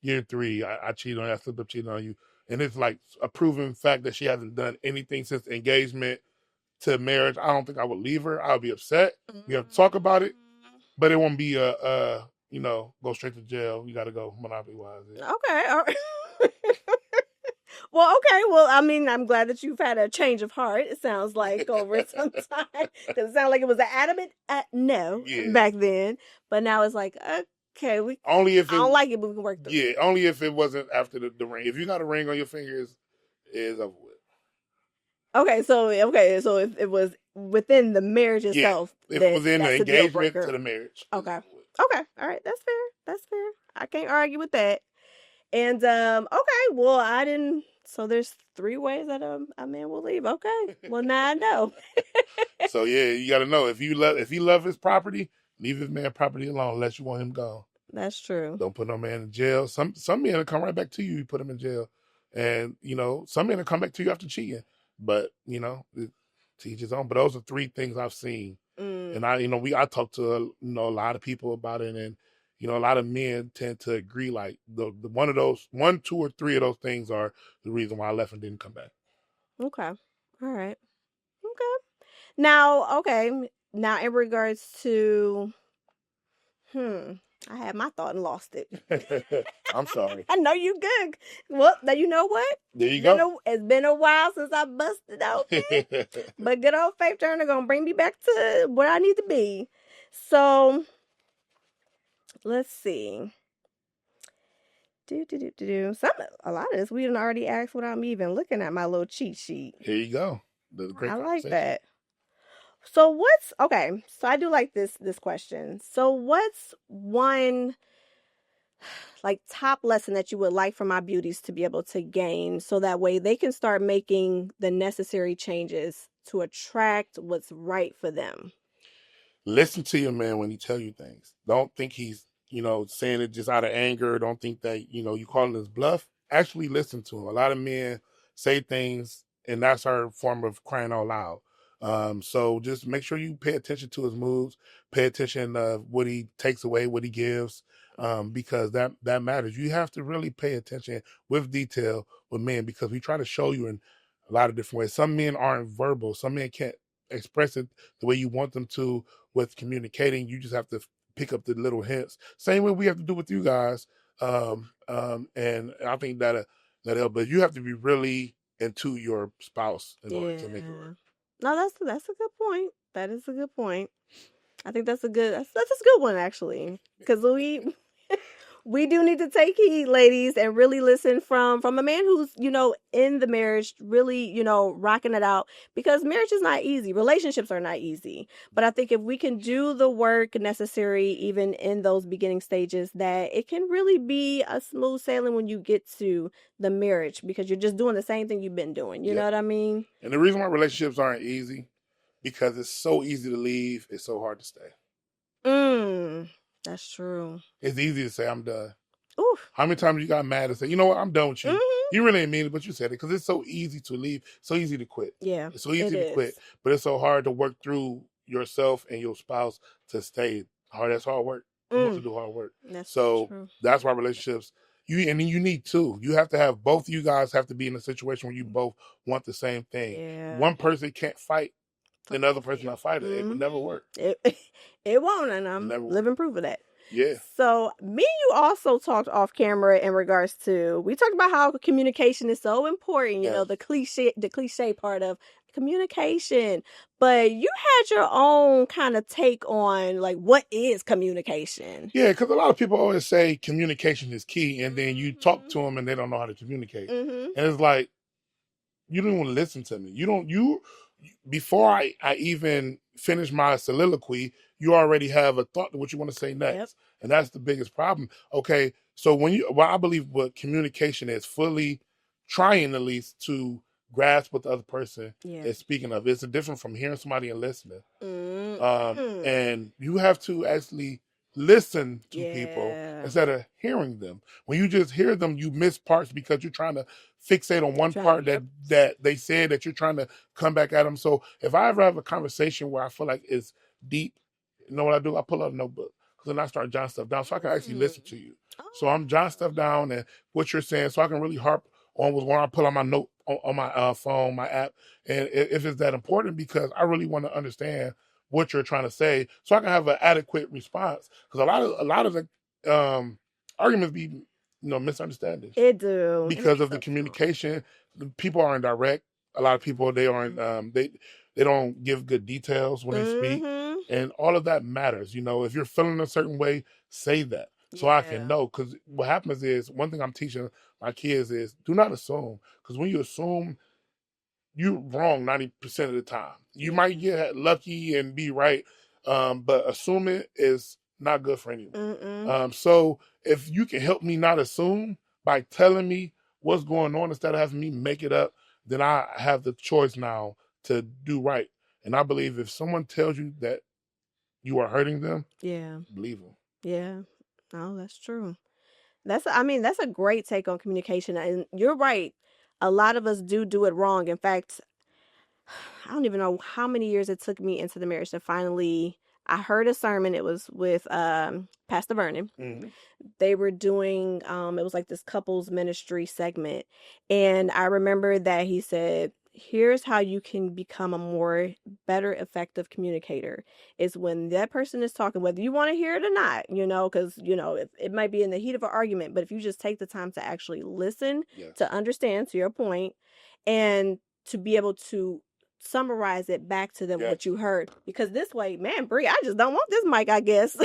year 3, I cheated on you, I slipped up cheating on you. And it's like a proven fact that she hasn't done anything since engagement to marriage. I don't think I would leave her. I would be upset. We have to talk about it. But it won't be go straight to jail. You got to go monopoly wise. Okay. All right. Well, okay. Well, I'm glad that you've had a change of heart. It sounds like over some time. Because it sounded like it was an adamant no back then. But now it's like, okay, I don't like it, but we can work through it. Yeah, only if it wasn't after the ring. If you got a ring on your finger, it's over with. Okay, so if it was within the marriage itself, it was in the engagement to the marriage. Okay. Okay. All right. That's fair. That's fair. I can't argue with that. And okay, well, I didn't. So there's 3 ways that a man will leave. Okay, well now I know. So yeah, you got to know if he love his property, leave his man property alone unless you want him gone. That's true. Don't put no man in jail. Some men will come right back to you. You put him in jail, and some men will come back to you after cheating. But to each his own. But those are 3 things I've seen, and I talked to a lot of people about it, and a lot of men tend to agree like the one of those 1, 2, or 3 of those things are the reason why I left and didn't come back. Okay. All right. Okay. Now, in regards to, I had my thought and lost it. I'm sorry. I know you good. Well, now you know what? There you go. It's been a while since I busted out, but good old Faith Turner gonna bring me back to where I need to be. So let's see. A lot of this we done already asked without me even looking at my little cheat sheet. Here you go. I like that. So so I do like this question. So what's one like top lesson that you would like for my beauties to be able to gain so that way they can start making the necessary changes to attract what's right for them? Listen to your man when he tell you things. Don't think he's, saying it just out of anger. Don't think that, you calling his bluff. Actually listen to him. A lot of men say things and that's our form of crying out loud. So just make sure you pay attention to his moves, pay attention to what he takes away, what he gives, because that matters. You have to really pay attention with detail with men because we try to show you in a lot of different ways. Some men aren't verbal. Some men can't express it the way you want them to with communicating. You just have to pick up the little hints. Same way we have to do with you guys. And I think that help. But you have to be really into your spouse in order to make it work. No, that's a good point. That is a good point. I think that's a good one actually, because we do need to take heed, ladies, and really listen from a man who's in the marriage, really rocking it out, because marriage is not easy. Relationships are not easy, but I think if we can do the work necessary, even in those beginning stages, that it can really be a smooth sailing when you get to the marriage, because you're just doing the same thing you've been doing. You know what I mean? And the reason why relationships aren't easy, because it's so easy to leave, it's so hard to stay. That's true. It's easy to say, I'm done. Oof. How many times you got mad and say, you know what, I'm done with you. Mm-hmm. You really ain't mean it, but you said it because it's so easy to leave, so easy to quit. Yeah, it's so easy to quit, but it's so hard to work through yourself and your spouse to stay. That's hard work. You have to do hard work. That's why relationships, you need two. You have to have both. You guys have to be in a situation where you both want the same thing. Yeah. One person can't fight, another person not fighting. It would never work. It won't, and I'm living proof of that. Yeah. So me and you also talked off camera in regards to, we talked about how communication is so important, the cliche part of communication, but you had your own kind of take on like, what is communication? Yeah, because a lot of people always say communication is key, and then you talk to them and they don't know how to communicate. And it's like, you don't want to listen to me. Before I even finish my soliloquy, you already have a thought to what you want to say next. Yep. And that's the biggest problem. Okay, so I believe what communication is, fully trying at least to grasp what the other person is speaking of. It's different from hearing somebody and listening. And you have to actually listen to people instead of hearing them. When you just hear them, you miss parts because you're trying to fixate on one part that they said that you're trying to come back at them. So if I ever have a conversation where I feel like it's deep, you know what I do? I pull out a notebook, because then I start jotting stuff down so I can actually listen to you. So I'm jotting stuff down and what you're saying, so I can really harp on when I pull out my note on my phone, my app, and if it's that important, because I really want to understand what you're trying to say, so I can have an adequate response. Because a lot of the arguments be misunderstandings. It do, because of the communication. People aren't direct. A lot of people, they aren't they don't give good details when they speak, and all of that matters. If you're feeling a certain way, say that so I can know. Because what happens is, one thing I'm teaching my kids is, do not assume. Because when you assume, you're wrong 90% of the time. You might get lucky and be right, but assuming is not good for anyone. So if you can help me not assume by telling me what's going on instead of having me make it up, then I have the choice now to do right. And I believe if someone tells you that you are hurting them, believe them. Yeah. Oh, that's true. That's a great take on communication. And you're right. A lot of us do it wrong. In fact, I don't even know how many years it took me into the marriage to finally. I heard a sermon. It was with Pastor Vernon. Mm-hmm. They were doing it was like this couples ministry segment, and I remember that he said, here's how you can become a better effective communicator is when that person is talking, whether you want to hear it or not, because it might be in the heat of an argument, but if you just take the time to actually listen, to understand, to your point, and to be able to summarize it back to them what you heard, because this way, man, Brie, I just don't want this mic, I guess.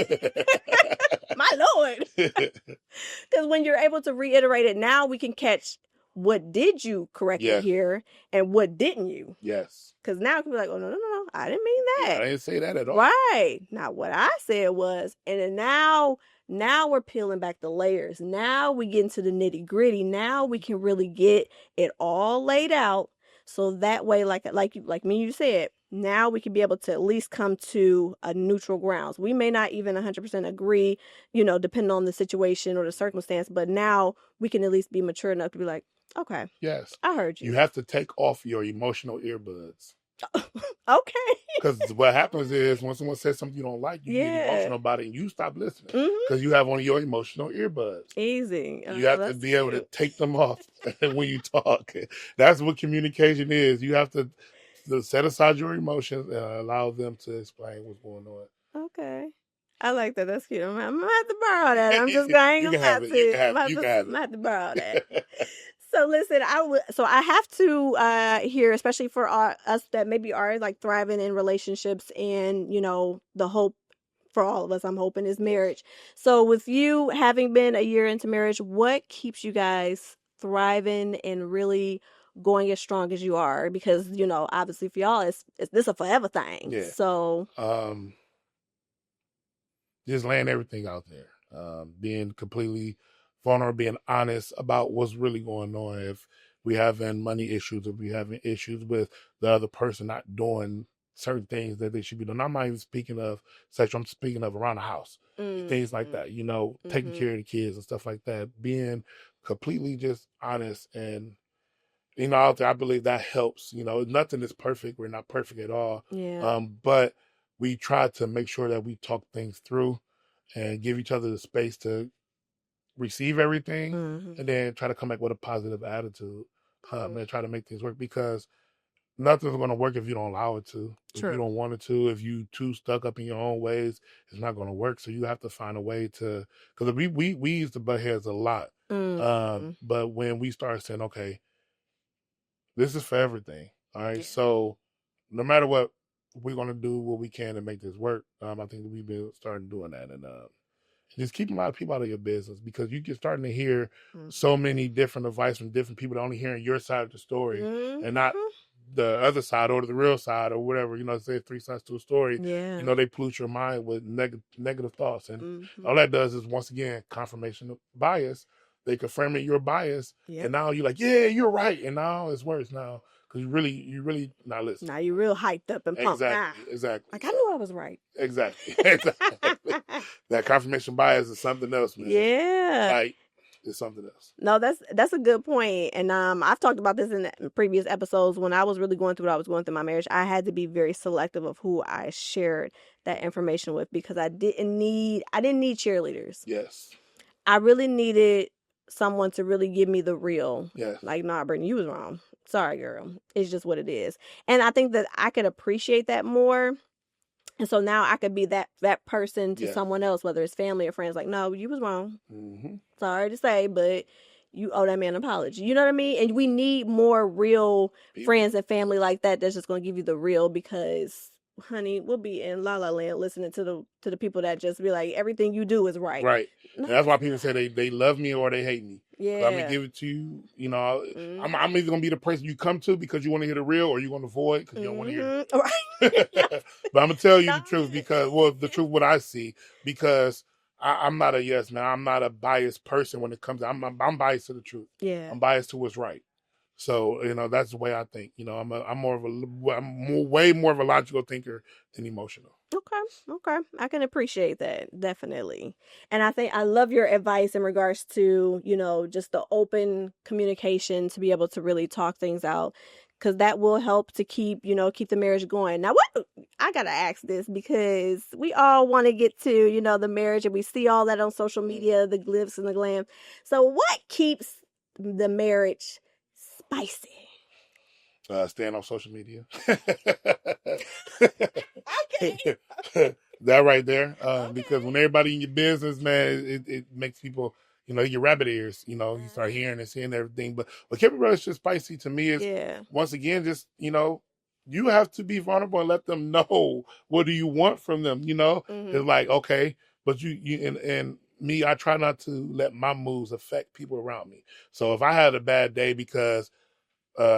My Lord. Because when you're able to reiterate it, now we can catch what did you correctly hear and what didn't you. Yes. Because now it can be like, oh, no, I didn't mean that. Yeah, I didn't say that at all. Right. Now, what I said was, and then now we're peeling back the layers. Now we get into the nitty gritty. Now we can really get it all laid out. So that way, like you said, now we can be able to at least come to a neutral grounds. We may not even 100% agree, depending on the situation or the circumstance, but now we can at least be mature enough to be like, okay, yes, I heard you. You have to take off your emotional earbuds. Okay. Because what happens is when someone says something you don't like, you get emotional about it and you stop listening because you have on your emotional earbuds. Easy. You have to be able to take them off when you talk. That's what communication is. You have to set aside your emotions and allow them to explain what's going on. Okay. I like that. That's cute. I'm going to have to borrow that. I'm just going to have to borrow that. So listen, I have to hear, especially for us that maybe are like thriving in relationships, and the hope for all of us, I'm hoping, is marriage. So with you having been a year into marriage, what keeps you guys thriving and really going as strong as you are? Because obviously for y'all, it's this a forever thing. Yeah. So just laying everything out there, being completely vulnerable, being honest about what's really going on. If we having money issues, if we having issues with the other person not doing certain things that they should be doing. I'm not even speaking of sexual, I'm speaking of around the house. Things like that, taking care of the kids and stuff like that. Being completely just honest and out there, I believe that helps. Nothing is perfect. We're not perfect at all. Yeah. But we try to make sure that we talk things through and give each other the space to receive everything and then try to come back with a positive attitude and try to make things work, because nothing's going to work if you don't allow it to. True. If you don't want it to, if you too stuck up in your own ways, it's not going to work. So you have to find a way to, because we used to butt heads a lot. But when we start saying, okay, this is for everything. All right. Yeah. So no matter what, we're going to do what we can to make this work. I think we've been starting doing that. And just keeping a lot of people out of your business, because you get starting to hear so many different advice from different people that only hearing your side of the story and not the other side or the real side or whatever. Say 3 sides to a story. Yeah. They pollute your mind with negative thoughts. And all that does is, once again, confirmation of bias. They confirm that you're biased. Yep. And now you're like, yeah, you're right. And now it's worse now, because you really not listening. Now you're real hyped up and pumped. Exactly. Like, I knew I was right. Exactly. That confirmation bias is something else, man. Yeah. Like, it's something else. No, that's a good point. And I've talked about this in previous episodes. When I was really going through what I was going through in my marriage, I had to be very selective of who I shared that information with, because I didn't need cheerleaders. Yes. I really needed someone to really give me the real. Yes. Like, nah, Brittany, you was wrong. Sorry, girl. It's just what it is. And I think that I could appreciate that more. And so now I could be that person to someone else, whether it's family or friends. Like, no, you was wrong. Sorry to say, but you owe that man an apology. You know what I mean? And we need more real friends and family like that. That's just going to give you the real, because honey, we'll be in La La Land listening to the people that just be like, everything you do is right. Right. No, And that's why people say they love me or they hate me. yeah. I'm gonna give it to you. You know, I'm either gonna be the person you come to because you want to hear the real, or you're gonna avoid because you don't want to hear it. Right. But I'm gonna tell you the truth because, well, the truth what I see, because I'm not a yes man. I'm not a biased person when it comes. I'm biased to the truth. Yeah. I'm biased to what's right. So that's the way I think. I'm way more of a logical thinker than emotional. Okay. I can appreciate that, definitely. And I think I love your advice in regards to, just the open communication to be able to really talk things out, because that will help to keep the marriage going. Now, what I got to ask this, because we all want to get to, the marriage, and we see all that on social media, the glitz and the glam. So what keeps the marriage spicy? Staying on social media. Okay. That right there. Because when everybody in your business, man, it makes people, your rabbit ears, you start hearing and seeing everything. But what kept it just spicy to me is, once again, just, you have to be vulnerable and let them know what do you want from them, It's like, okay, but and me, I try not to let my moves affect people around me. So if I had a bad day because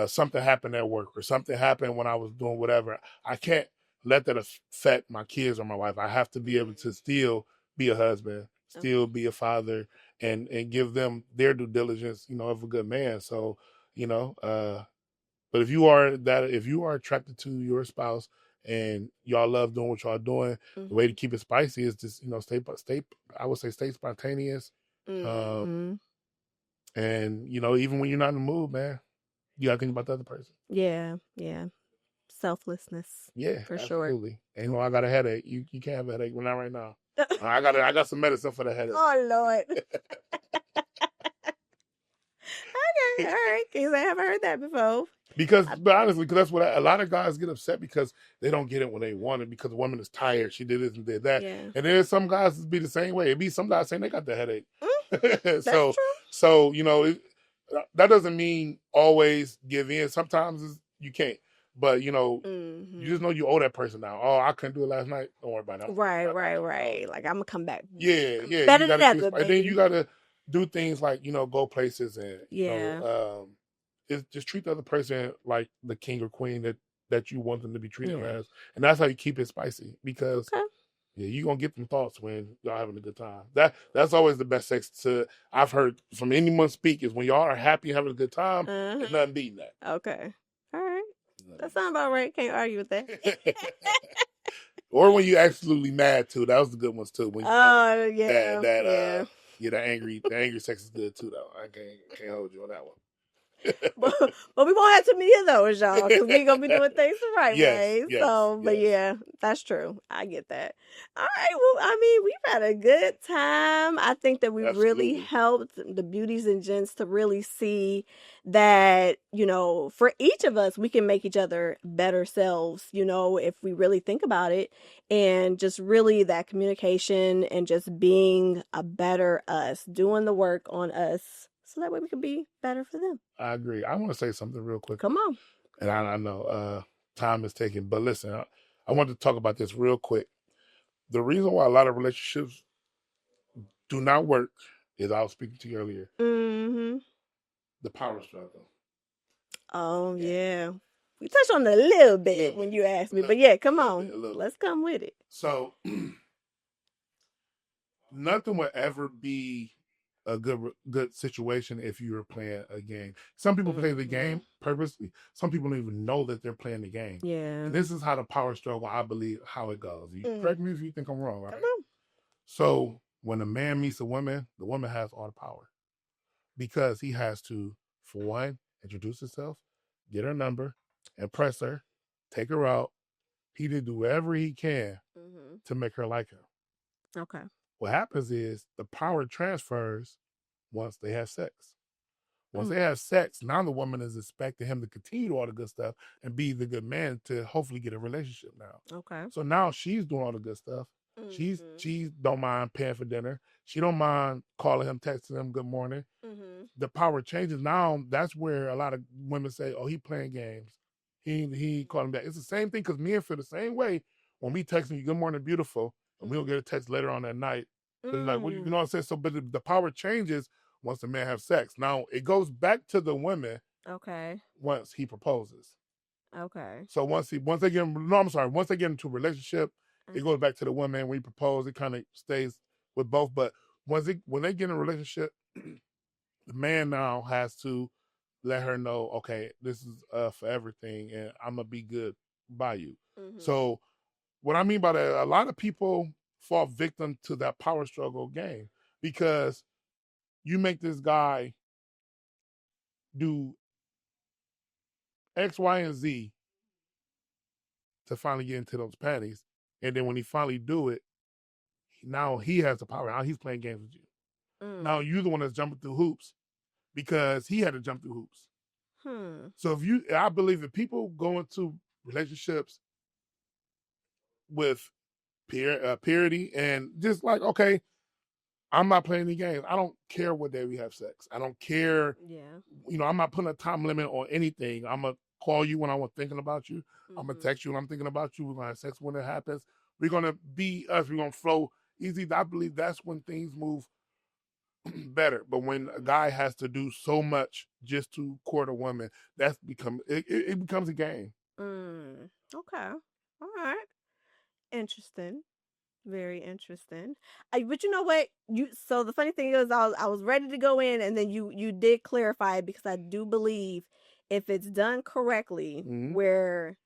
something happened at work or something happened when I was doing whatever, I can't let that affect my kids or my wife. I have to be able to still be a husband, still be a father, and give them their due diligence, of a good man. So, but if you are attracted to your spouse and y'all love doing what y'all doing, the way to keep it spicy is just, stay, I would say stay spontaneous. And, even when you're not in the mood, man, you gotta think about the other person. Yeah. Selflessness. Yeah, for absolutely. Sure. And I got a headache. You can't have a headache. Well, not right now. I got some medicine for the headache. Oh Lord. Okay, all right. Because I haven't heard that before. But honestly, because that's what a lot of guys get upset because they don't get it when they want it because the woman is tired. She did this and did that. Yeah. And there's some guys that be the same way. It be some guys saying they got the headache. That's true. So that doesn't mean always give in. Sometimes you can't. But you just know you owe that person now. Oh, I couldn't do it last night. Don't worry about it. Right. Like I'm gonna come back. Yeah. Better than ever. And then you gotta do things like go places and just treat the other person like the king or queen that you want them to be treated as, and that's how you keep it spicy because. Okay. Yeah, you're gonna get them thoughts when y'all having a good time. That's always the best sex I've heard from anyone speak is when y'all are happy having a good time. There's nothing beating that. Okay. All right. That sounds about right. Can't argue with that. Or when you're absolutely mad too. That was the good ones too. When the angry sex is good too though. I can't hold you on that one. but we won't have too many of those, y'all, because we're gonna be doing things the right way. But yeah, that's true. I get that. All right. Well, I mean, we've had a good time. I think that we've really helped the beauties and gents to really see that, for each of us, we can make each other better selves, if we really think about it, and just really that communication and just being a better us, doing the work on us. So that way we can be better for them. I agree. I want to say something real quick. Come on. And I know time is taken, but listen, I want to talk about this real quick. The reason why a lot of relationships do not work is I was speaking to you earlier. Mm-hmm. The power struggle. Oh, yeah. We touched on it a little bit when you asked me, but yeah, come on. Let's come with it. So, nothing will ever be a good situation if you were playing a game. Some people play the game purposely. Some people don't even know that they're playing the game. Yeah. And this is how the power struggle, I believe, how it goes. You correct me if you think I'm wrong, right? So when a man meets a woman, the woman has all the power. Because he has to, for one, introduce himself, get her number, impress her, take her out. He did do whatever he can to make her like him. Okay. What happens is the power transfers once they have sex. Once they have sex, now the woman is expecting him to continue all the good stuff and be the good man to hopefully get a relationship now. Okay. So now she's doing all the good stuff. She don't mind paying for dinner. She don't mind calling him, texting him good morning. The power changes. Now that's where a lot of women say, oh, he playing games. He called me back. It's the same thing because men feel the same way when we texting you, good morning, beautiful, and we don't get a text later on that night. But it's like, what, you know what I'm saying? So, but the power changes once the man have sex. Now, it goes back to the women Okay. once he proposes. Okay. So once they get into a relationship, it goes back to the women. When he propose, it kind of stays with both. But when they get in a relationship, the man now has to let her know, okay, this is for everything, and I'm gonna be good by you. So what I mean by that, a lot of people fall victim to that power struggle game because you make this guy do X, Y, and Z to finally get into those panties, and then when he finally do it, now he has the power. Now he's playing games with you. Now you're the one that's jumping through hoops because he had to jump through hoops. So I believe if people go into relationships with purity and just like, okay, I'm not playing any games. I don't care what day we have sex. I don't care. Yeah. I'm not putting a time limit on anything. I'm going to call you when I'm thinking about you. I'm going to text you when I'm thinking about you. We're going to have sex when it happens. We're going to be us. We're going to flow easy. I believe that's when things move better. But when a guy has to do so much just to court a woman, it becomes a game. Okay. All right. Interesting. Very interesting. But you know what? So the funny thing is, I was ready to go in, and then you did clarify it because I do believe if it's done correctly, where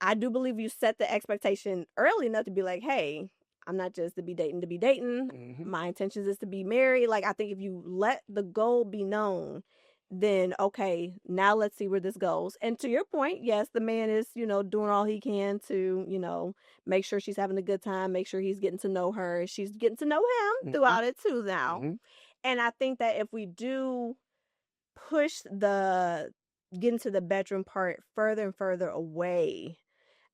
I do believe you set the expectation early enough to be like, hey, I'm not just to be dating. My intentions is to be married. Like, I think if you let the goal be known, then okay, now let's see where this goes. And to your point, yes, the man is, doing all he can to, make sure she's having a good time, make sure he's getting to know her. She's getting to know him throughout it too now. And I think that if we do push the getting to the bedroom part further and further away,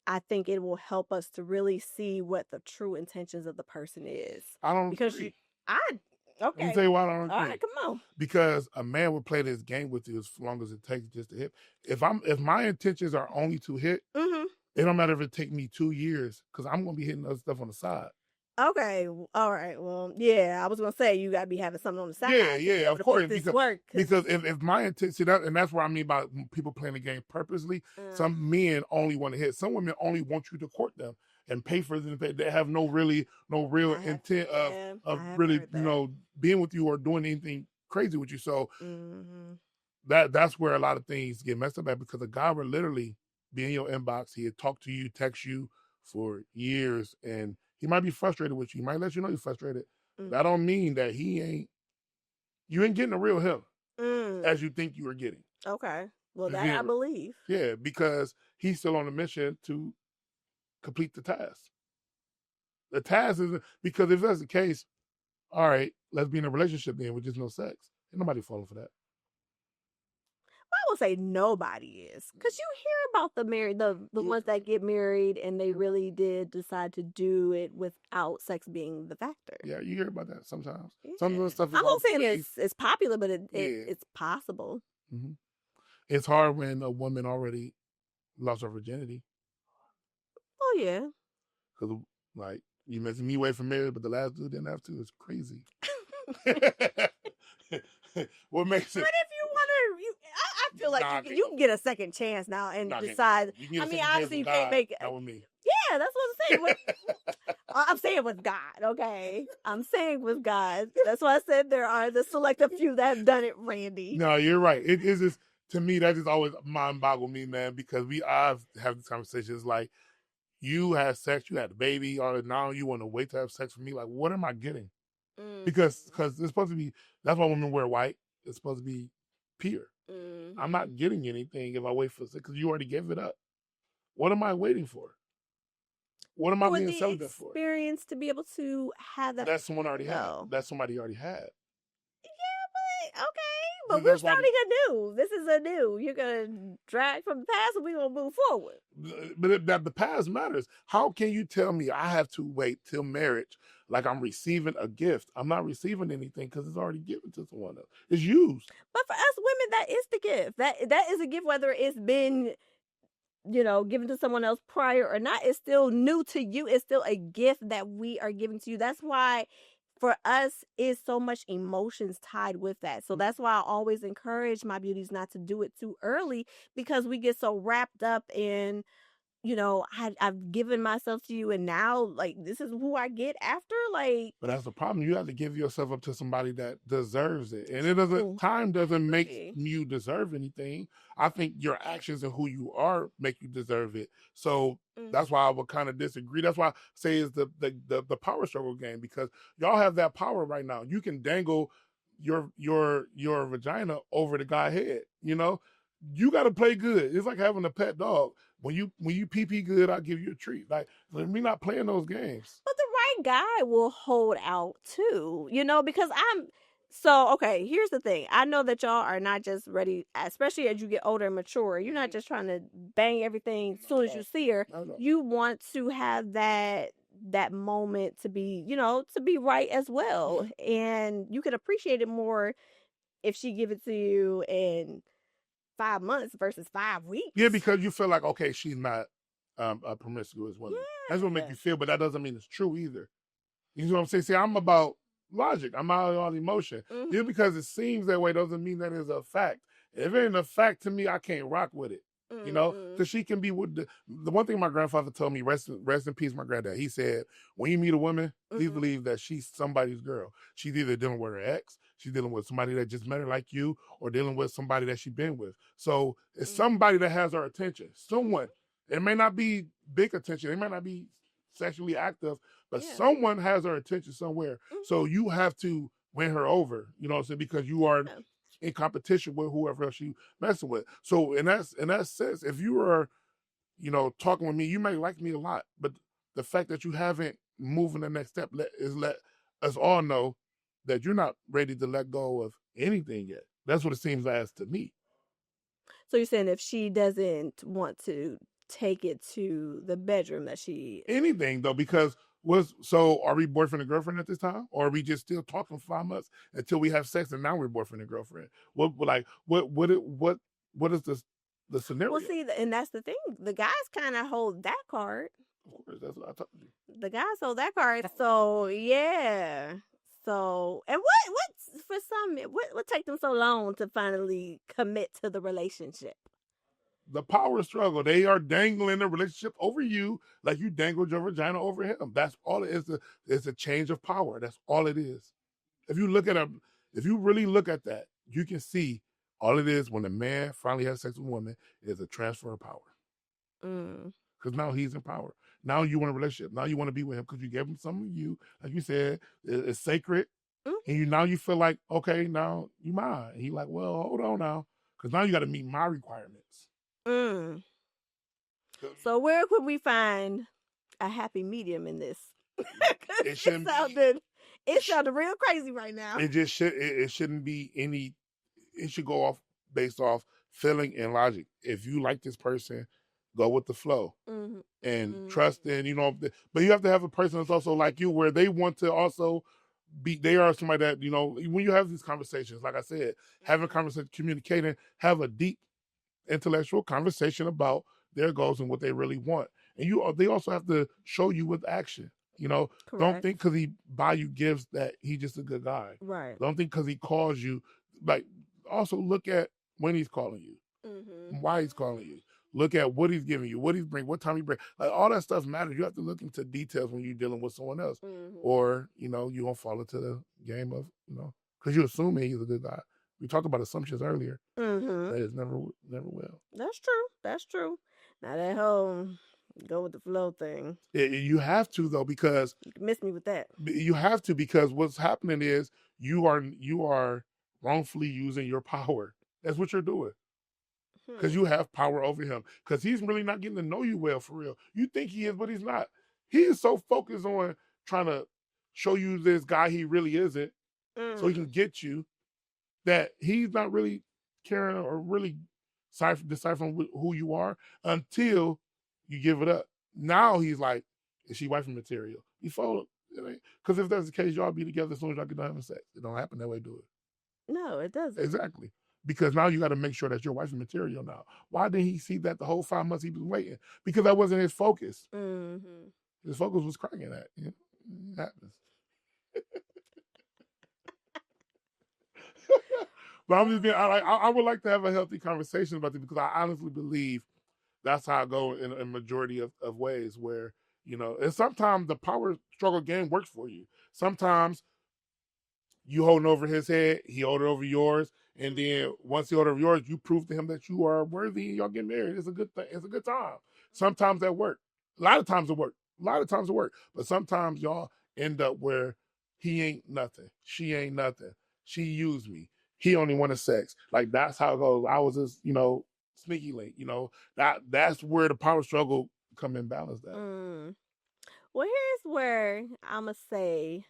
I think it will help us to really see what the true intentions of the person is. I don't because agree. Okay. Let me tell you why I don't agree. All right, come on. Because a man would play this game with you as long as it takes just to hit. If my intentions are only to hit, it don't matter if it take me 2 years because I'm gonna be hitting other stuff on the side. Okay, all right. Well, yeah, I was gonna say you gotta be having something on the side. Yeah, of course. Because if if my intention, and that's what I mean by people playing the game purposely. Some men only want to hit. Some women only want you to court them and pay for them. They have no real intent of really being with you or doing anything crazy with you. So that's where a lot of things get messed up at because a guy will literally be in your inbox. He'll talk to you, text you for years, and he might be frustrated with you. He might let you know he's frustrated. That don't mean that you ain't getting the real him as you think you are getting. Okay. Well, that I believe. Yeah, because he's still on a mission to complete the task. The task is because if that's the case, all right, let's be in a relationship then with just no sex. Ain't nobody falling for that. I will say nobody is, because you hear about the ones that get married and they really did decide to do it without sex being the factor. Yeah, you hear about that sometimes. Yeah. Some of the stuff. I'm not saying it's popular, but it's possible. It's hard when a woman already lost her virginity. Oh yeah. Because like you messing me away from marriage, but the last dude didn't have to. It's crazy. What makes it? But if you want to, I feel like you can get a second chance now and decide. I mean, obviously you can't make it. Not with me. Yeah, that's what I'm saying. I'm saying with God, okay? I'm saying with God. That's why I said there are the selective few that have done it, Randy. No, you're right. It is just, to me, that just always mind boggle me, man, because I've had these conversations like, you had sex, you had a baby, or now you want to wait to have sex with me. Like, what am I getting? Because it's supposed to be, that's why women wear white. It's supposed to be pure. I'm not getting anything if I wait for sex because you already gave it up. What am I waiting for? What am I being celibate for? Experience to be able to have that. That's someone already had. That's somebody already had. Yeah, but okay. But we're starting anew. This is anew. You're going to drag from the past and we're going to move forward. But the past matters. How can you tell me I have to wait till marriage like I'm receiving a gift? I'm not receiving anything because it's already given to someone else. It's used. But for us women, that is the gift. That is a gift, whether it's been given to someone else prior or not, it's still new to you. It's still a gift that we are giving to you. That's why for us is so much emotions tied with that. So that's why I always encourage my beauties not to do it too early, because we get so wrapped up in, I've given myself to you, and now like this is who I get after. Like, But that's the problem. You have to give yourself up to somebody that deserves it. And it doesn't, time doesn't make you deserve anything. I think your actions and who you are make you deserve it. So that's why I would kind of disagree. That's why I say it's the power struggle game, because y'all have that power right now. You can dangle your vagina over the guy's head, You got to play good. It's like having a pet dog. When you pee good, I'll give you a treat. Like, we're not playing those games. But the right guy will hold out too, because okay, here's the thing. I know that y'all are not just ready, especially as you get older and mature. You're not just trying to bang everything as soon as you see her. You want to have that moment to be, to be right as well. And you can appreciate it more if she give it to you in 5 months versus 5 weeks. Yeah, because you feel like, okay, she's not a promiscuous woman. Yeah. That's what make you feel, but that doesn't mean it's true either. You know what I'm saying? See, I'm about logic. I'm out on emotion. Just because it seems that way doesn't mean that it's a fact. If it ain't a fact to me, I can't rock with it. Because she can be with the one thing my grandfather told me, rest in peace, my granddad. He said, when you meet a woman, please believe that she's somebody's girl. She's either dealing with her ex, she's dealing with somebody that just met her like you, or dealing with somebody that she's been with. So it's somebody that has her attention. Someone. It may not be big attention. It may not be sexually active, but someone has her attention somewhere. So you have to win her over, you know what I'm saying? Because you are in competition with whoever else you messing with. So in that sense, if you are, talking with me, you may like me a lot, but the fact that you haven't moved in the next step let us all know that you're not ready to let go of anything yet. That's what it seems as to me. So you're saying if she doesn't want to take it to the bedroom, that she anything though, because are we boyfriend and girlfriend at this time, or are we just still talking for 5 months until we have sex and now we're boyfriend and girlfriend? What is the scenario? Well, see, and that's the thing. The guys kind of hold that card. Of course, that's what I told you. The guys hold that card. So yeah. So, and what for some, what take them so long to finally commit to the relationship? The power struggle. They are dangling the relationship over you like you dangled your vagina over him. That's all it is. It's a change of power. That's all it is. If you really look at that, you can see all it is when a man finally has sex with a woman is a transfer of power. Because now he's in power. Now you want a relationship. Now you want to be with him because you gave him some of you. Like you said, it's sacred. And now you feel like, okay, now you mine. And he's like, well, hold on now. Because now you got to meet my requirements. So where could we find a happy medium in this? It sounded real crazy right now. It shouldn't be any. It should go off based off feeling and logic. If you like this person, go with the flow and trust in, but you have to have a person that's also like you, where they want to also be. They are somebody that when you have these conversations, like I said, having a conversation, communicating, have a deep intellectual conversation about their goals and what they really want. And they also have to show you with action. Correct. Don't think because he buy you gifts that he's just a good guy. Right. Don't think because he calls you. Like, also look at when he's calling you, why he's calling you. Look at what he's giving you, what he's bringing, what time he brings. Like, all that stuff matters. You have to look into details when you're dealing with someone else, or you won't fall into the game of because you assume he's a good guy. We talked about assumptions earlier. That is never will. That's true. Now that whole go with the flow thing. You have to though, because you can miss me with that. You have to, because what's happening is you are wrongfully using your power. That's what you're doing. Because you have power over him. Because he's really not getting to know you well for real. You think he is, but he's not. He is so focused on trying to show you this guy he really isn't, so he can get you, that he's not really caring or really deciphering who you are until you give it up. Now he's like, is she wifey material? Before, because if that's the case, y'all be together as soon as y'all get done having sex. It don't happen that way, do it? No, it doesn't. Exactly. because now you got to make sure that your wife's material now. Why didn't he see that the whole 5 months he was waiting? Because that wasn't his focus. Mm-hmm. His focus was cracking that. You know, it happens. But I'm just being, I would like to have a healthy conversation about this because I honestly believe that's how I go in a majority of ways where, you know, and sometimes the power struggle game works for you. Sometimes you holding over his head, he holding over yours, and then once he hold over yours, you prove to him that you are worthy and y'all get married. It's a good thing. It's a good time. Sometimes that work. A lot of times it work. But sometimes y'all end up where he ain't nothing. She ain't nothing. She used me. He only wanted sex. Like that's how it goes. I was just, you know, sneaky link. You know, that's where the power struggle come in balance. That. Well, here's where I'ma say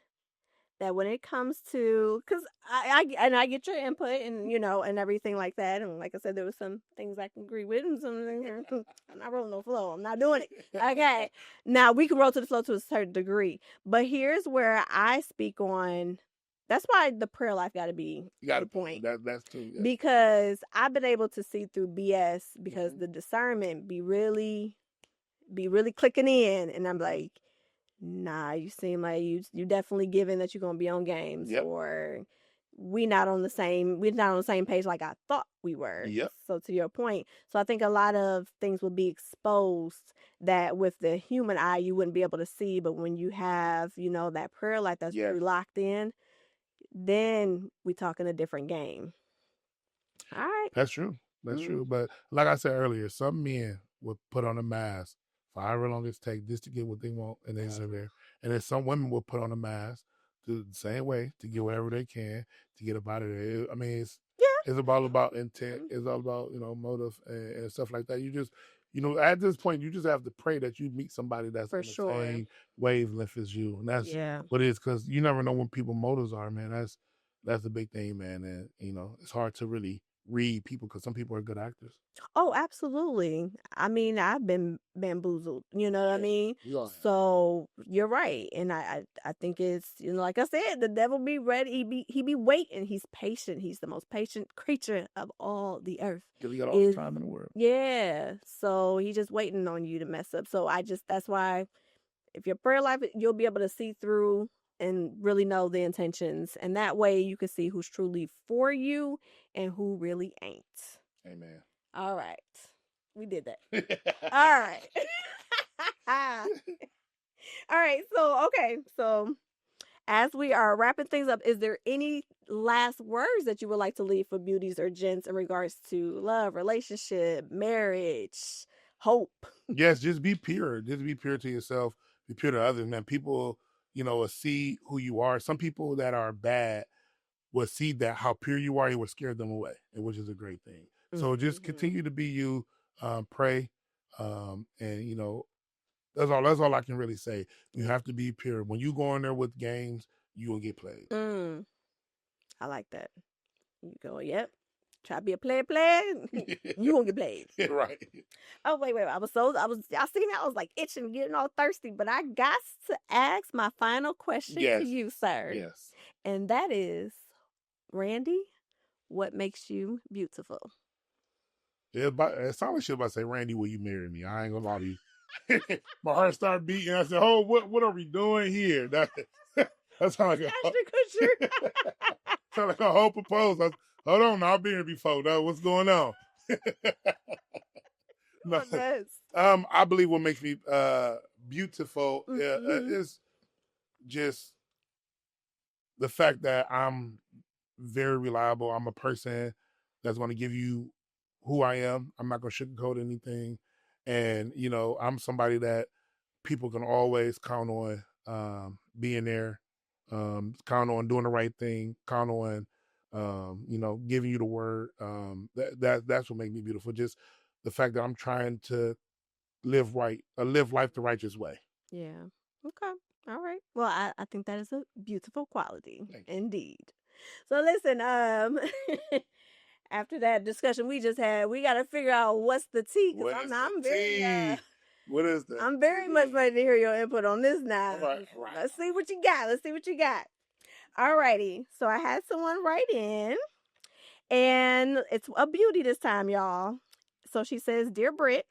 that when it comes to, because I get your input and you know and everything like that, and like I said, there was some things I can agree with and some things I'm not rolling no flow. I'm not doing it. Okay, now we can roll to the flow to a certain degree, but here's where I speak on. That's why the prayer life got to be the point. That's true. Yeah. Because I've been able to see through BS because the discernment be really clicking in, and I'm like, nah, you seem like you definitely giving that you're gonna be on games, or we're not on the same page like I thought we were. Yep. So to your point, so I think a lot of things will be exposed that with the human eye you wouldn't be able to see, but when you have, you know, that prayer life that's really locked in, then we talking a different game. All right. That's true. That's true. But like I said earlier, some men would put on a mask for however long it takes just to get what they want, and they live there. And then some women will put on a mask the same way to get whatever they can to get up out of there. I mean, it's all about intent. It's all about, you know, motive and stuff like that. You just, you know, at this point, you just have to pray that you meet somebody that's on the same wavelength as you, and that's what it is. Because you never know when people's motives are, man. That's the big thing, man. And you know, it's hard to really read people because some people are good actors. Oh, absolutely. I mean, I've been bamboozled, you know what I mean? So you're right. And I think it's, you know, like I said, the devil be ready. He be waiting. He's patient. He's the most patient creature of all the earth. Because he got all the time in the world. Yeah. So he's just waiting on you to mess up. So that's why if your prayer life, you'll be able to see through and really know the intentions. And that way you can see who's truly for you and who really ain't. Amen. All right. We did that. All right. All right. So as we are wrapping things up, is there any last words that you would like to leave for beauties or gents in regards to love, relationship, marriage, hope? Yes, just be pure. Just be pure to yourself. Be pure to others, man. People, you know, will see who you are. Some people that are bad will see that how pure you are. It will scare them away, which is a great thing. So just continue to be you. Pray, and you know, that's all I can really say. You have to be pure. When you go in there with games, you will get played. I like that. You go, yep. Try to be a player. You won't get played. Right. Oh, wait. y'all seen that? I was like itching, getting all thirsty, but I got to ask my final question to you, sir. Yes. And that is, Randy, what makes you beautiful? It sounded like she was about to say, Randy, will you marry me? I ain't gonna lie to you. My heart started beating. I said, oh, what are we doing here? That sounds like sound like a whole proposal. Hold on, I've been here before. What's going on? No. I believe what makes me beautiful is just the fact that I'm very reliable. I'm a person that's going to give you who I am. I'm not going to sugarcoat anything. And, you know, I'm somebody that people can always count on being there, count on doing the right thing, count on, you know, giving you the word. That's what makes me beautiful. Just the fact that I'm trying to live right, live life the righteous way. Yeah. Okay. All right. Well, I think that is a beautiful quality. Indeed. So listen, after that discussion we just had, we got to figure out what's the tea. What is that? I'm very much ready to hear your input on this now. All right. Let's see what you got. All righty. So I had someone write in, And it's a beauty this time, y'all. So she says, Dear Britt,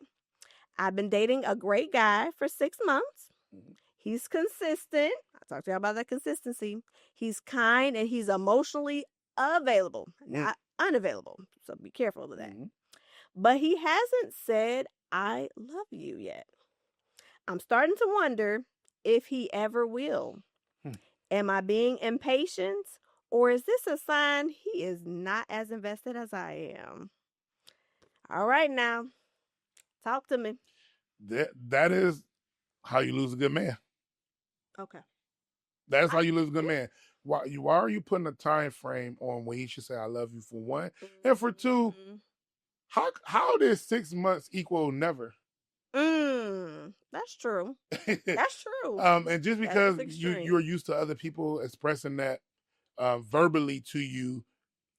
I've been dating a great guy for 6 months. He's consistent. I talked to you about that consistency. He's kind and he's emotionally available, not unavailable. So be careful of that. But he hasn't said, I love you yet. I'm starting to wonder if he ever will. Am I being impatient? Or is this a sign he is not as invested as I am? All right, now. Talk to me. That is how you lose a good man. Okay. That's how you lose a good man. Why are you putting a time frame on when he should say I love you, for one? And for two, how does 6 months equal never? That's true. That's true. And just because you're used to other people expressing that verbally to you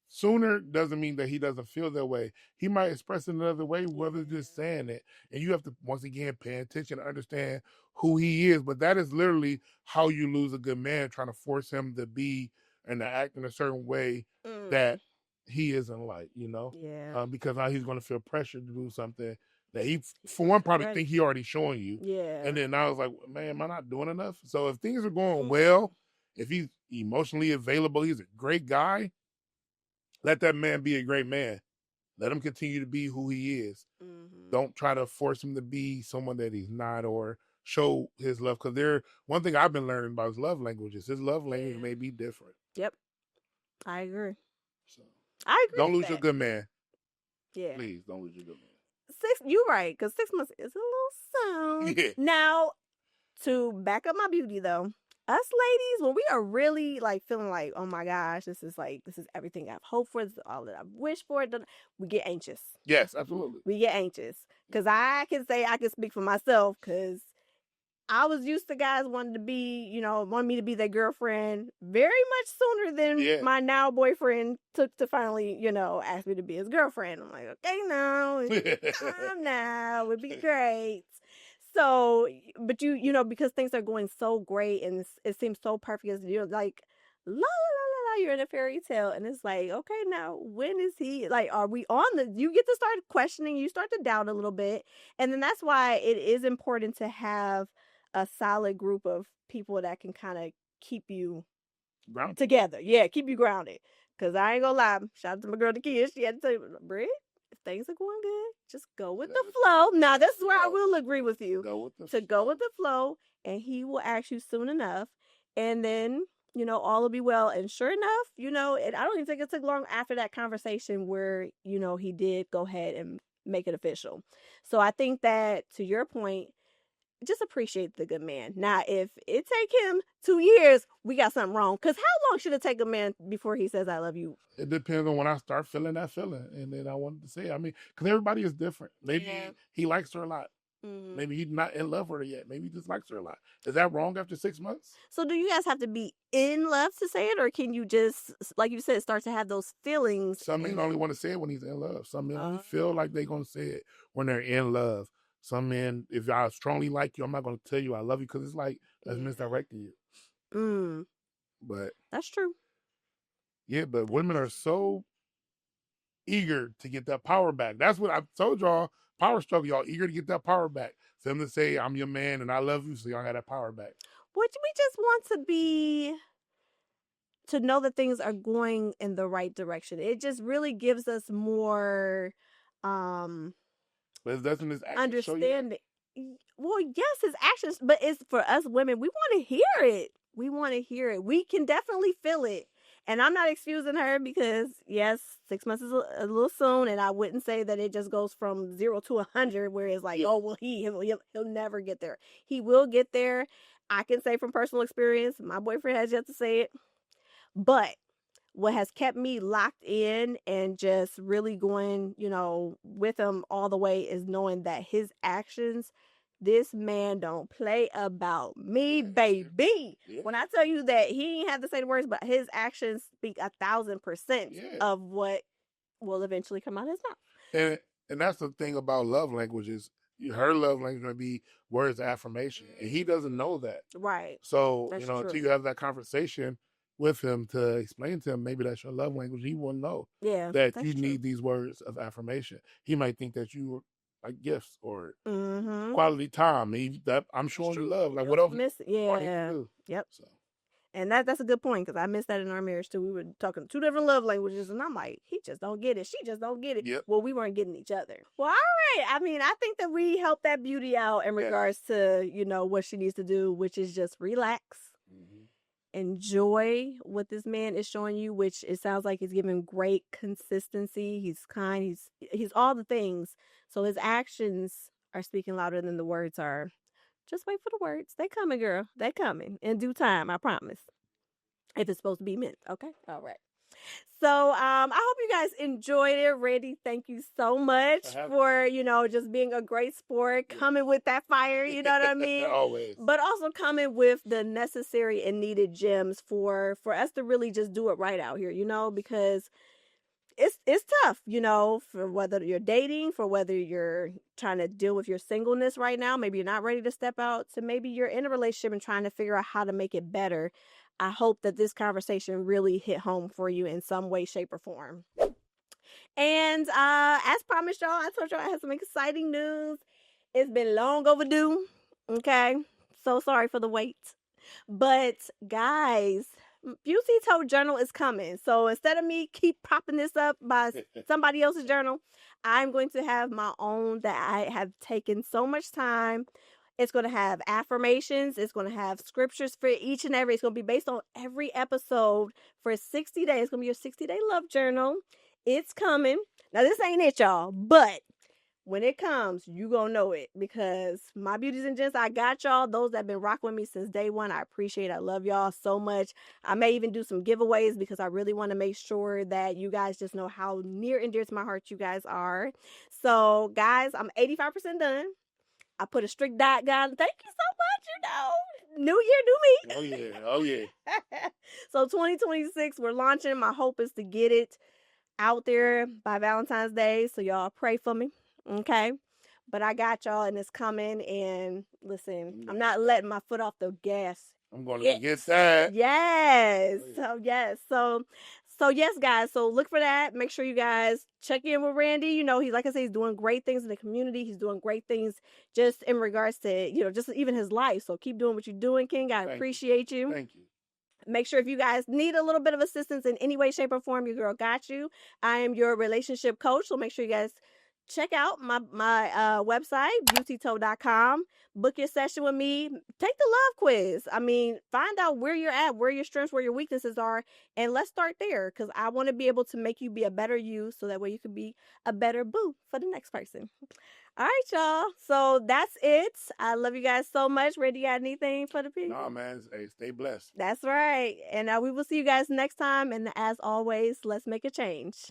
sooner doesn't mean that he doesn't feel that way. He might express it another way, whether just saying it. And you have to, once again, pay attention to understand who he is. But that is literally how you lose a good man, trying to force him to be and to act in a certain way that he isn't like, Yeah. because now he's going to feel pressured to do something that he, for one, probably think he already showing you. Yeah. And then now it's like, man, am I not doing enough? So if things are going well, if he's emotionally available, he's a great guy, let that man be a great man. Let him continue to be who he is. Don't try to force him to be someone that he's not, or show his love. Because one thing I've been learning about his love languages. His love language may be different. Yep. I agree. So, I agree. Don't lose your good man. Yeah. Please don't lose your good man. You're right, because 6 months is a little soon. Yeah. Now, to back up my beauty though, us ladies, when we are really like feeling like, oh my gosh, this is everything I've hoped for, this is all that I've wished for, we get anxious. Yes, absolutely. We get anxious. Because I can speak for myself, because I was used to guys wanting me to be their girlfriend very much sooner than my now boyfriend took to finally, ask me to be his girlfriend. I'm like, okay, now, time now, it'd be great. So, but because things are going so great and it seems so perfect, you're like, la la la la la, you're in a fairy tale, and it's like, okay, now when is he, like, are we on you get to start questioning, you start to doubt a little bit, and then that's why it is important to have a solid group of people that can kind of keep you grounded together. Yeah, keep you grounded. Because I ain't gonna lie, shout out to my girl Nakia, she had to tell you, Britt, if things are going good, just go with the flow. Now, this is where I will agree with you. Go with the flow, and he will ask you soon enough, and then, all will be well. And sure enough, and I don't even think it took long after that conversation where, he did go ahead and make it official. So I think that, to your point, just appreciate the good man. Now, if it take him 2 years, we got something wrong. Because how long should it take a man before he says, I love you? It depends on when I start feeling that feeling. And then I wanted to say, because everybody is different. Maybe he likes her a lot. Maybe he's not in love with her yet. Maybe he just likes her a lot. Is that wrong after 6 months? So do you guys have to be in love to say it? Or can you just, like you said, start to have those feelings? Some men only want to say it when he's in love. Some men only feel like they're going to say it when they're in love. Some men, if I strongly like you, I'm not going to tell you I love you, because it's like that's misdirecting you. But that's true. Yeah, but women are so eager to get that power back. That's what I told y'all. Power struggle, y'all eager to get that power back. For them to say, I'm your man and I love you, so y'all got that power back. Would we just want to know that things are going in the right direction? It just really gives us more but doesn't his actions understanding. Well, yes, his actions, but it's for us women, we want to hear it. We want to hear it. We can definitely feel it. And I'm not excusing her, because yes, 6 months is a little soon, and I wouldn't say that it just goes from 0 to 100, where it's like, oh well, he'll never get there. He will get there. I can say from personal experience, my boyfriend has yet to say it, but what has kept me locked in and just really going, with him all the way, is knowing that his actions, this man don't play about me, baby. Yeah. When I tell you that he ain't have to say the words, but his actions speak 1,000% of what will eventually come out of his mouth. And that's the thing about love languages. Her love language might be words of affirmation, and he doesn't know that. Right. So, until you have that conversation, with him to explain to him maybe that's your love language. He will know that you need these words of affirmation. He might think that you like gifts or quality time. I'm showing you love. Like, what else? Yep. So. And that's a good point, because I missed that in our marriage too. We were talking 2 different love languages, and I'm like, he just don't get it. She just don't get it. Yep. Well, we weren't getting each other. Well, all right. I mean, I think that we helped that beauty out in regards to, what she needs to do, which is just relax. Enjoy what this man is showing you, which it sounds like he's giving great consistency. He's kind. He's all the things. So his actions are speaking louder than the words are. Just wait for the words. They coming, girl. They coming in due time. I promise. If it's supposed to be meant. Okay. All right. So I hope you guys enjoyed it. Randy, thank you so much for, just being a great sport, coming with that fire, you know what I mean? Always. But also coming with the necessary and needed gems for us to really just do it right out here, because it's tough, for whether you're dating, for whether you're trying to deal with your singleness right now. Maybe you're not ready to step out. So maybe you're in a relationship and trying to figure out how to make it better. I hope that this conversation really hit home for you in some way, shape, or form. And as promised, y'all, I told y'all I had some exciting news. It's been long overdue. Okay. So sorry for the wait. But guys, Beaut Tea Told journal is coming. So instead of me keep propping this up by somebody else's journal, I'm going to have my own that I have taken so much time. It's going to have affirmations. It's going to have scriptures for each and every. It's going to be based on every episode for 60 days. It's going to be your 60-day love journal. It's coming. Now, this ain't it, y'all. But when it comes, you going to know it, because my beauties and gents, I got y'all. Those that have been rocking with me since day one, I appreciate it. I love y'all so much. I may even do some giveaways, because I really want to make sure that you guys just know how near and dear to my heart you guys are. So, guys, I'm 85% done. I put a strict diet guide. Thank you so much, New year, new me. Oh, yeah. So 2026, we're launching. My hope is to get it out there by Valentine's Day. So y'all pray for me, okay? But I got y'all, and it's coming. And listen, I'm not letting my foot off the gas. I'm going to get that. Yes. So, yes. So yes, guys. So look for that. Make sure you guys check in with Randy. He's, like I said, he's doing great things in the community. He's doing great things just in regards to, just even his life. So keep doing what you're doing, King. I appreciate you. Thank you. Make sure if you guys need a little bit of assistance in any way, shape, or form, your girl got you. I am your relationship coach. So make sure you guys check out my website, beautteatold.com. Book your session with me. Take the love quiz. I mean, find out where you're at, where your strengths, where your weaknesses are, and let's start there, because I want to be able to make you be a better you, so that way you can be a better boo for the next person. All right, y'all. So that's it. I love you guys so much. Randy, you got anything for the people? No, man. Hey, stay blessed. That's right. And we will see you guys next time. And as always, let's make a change.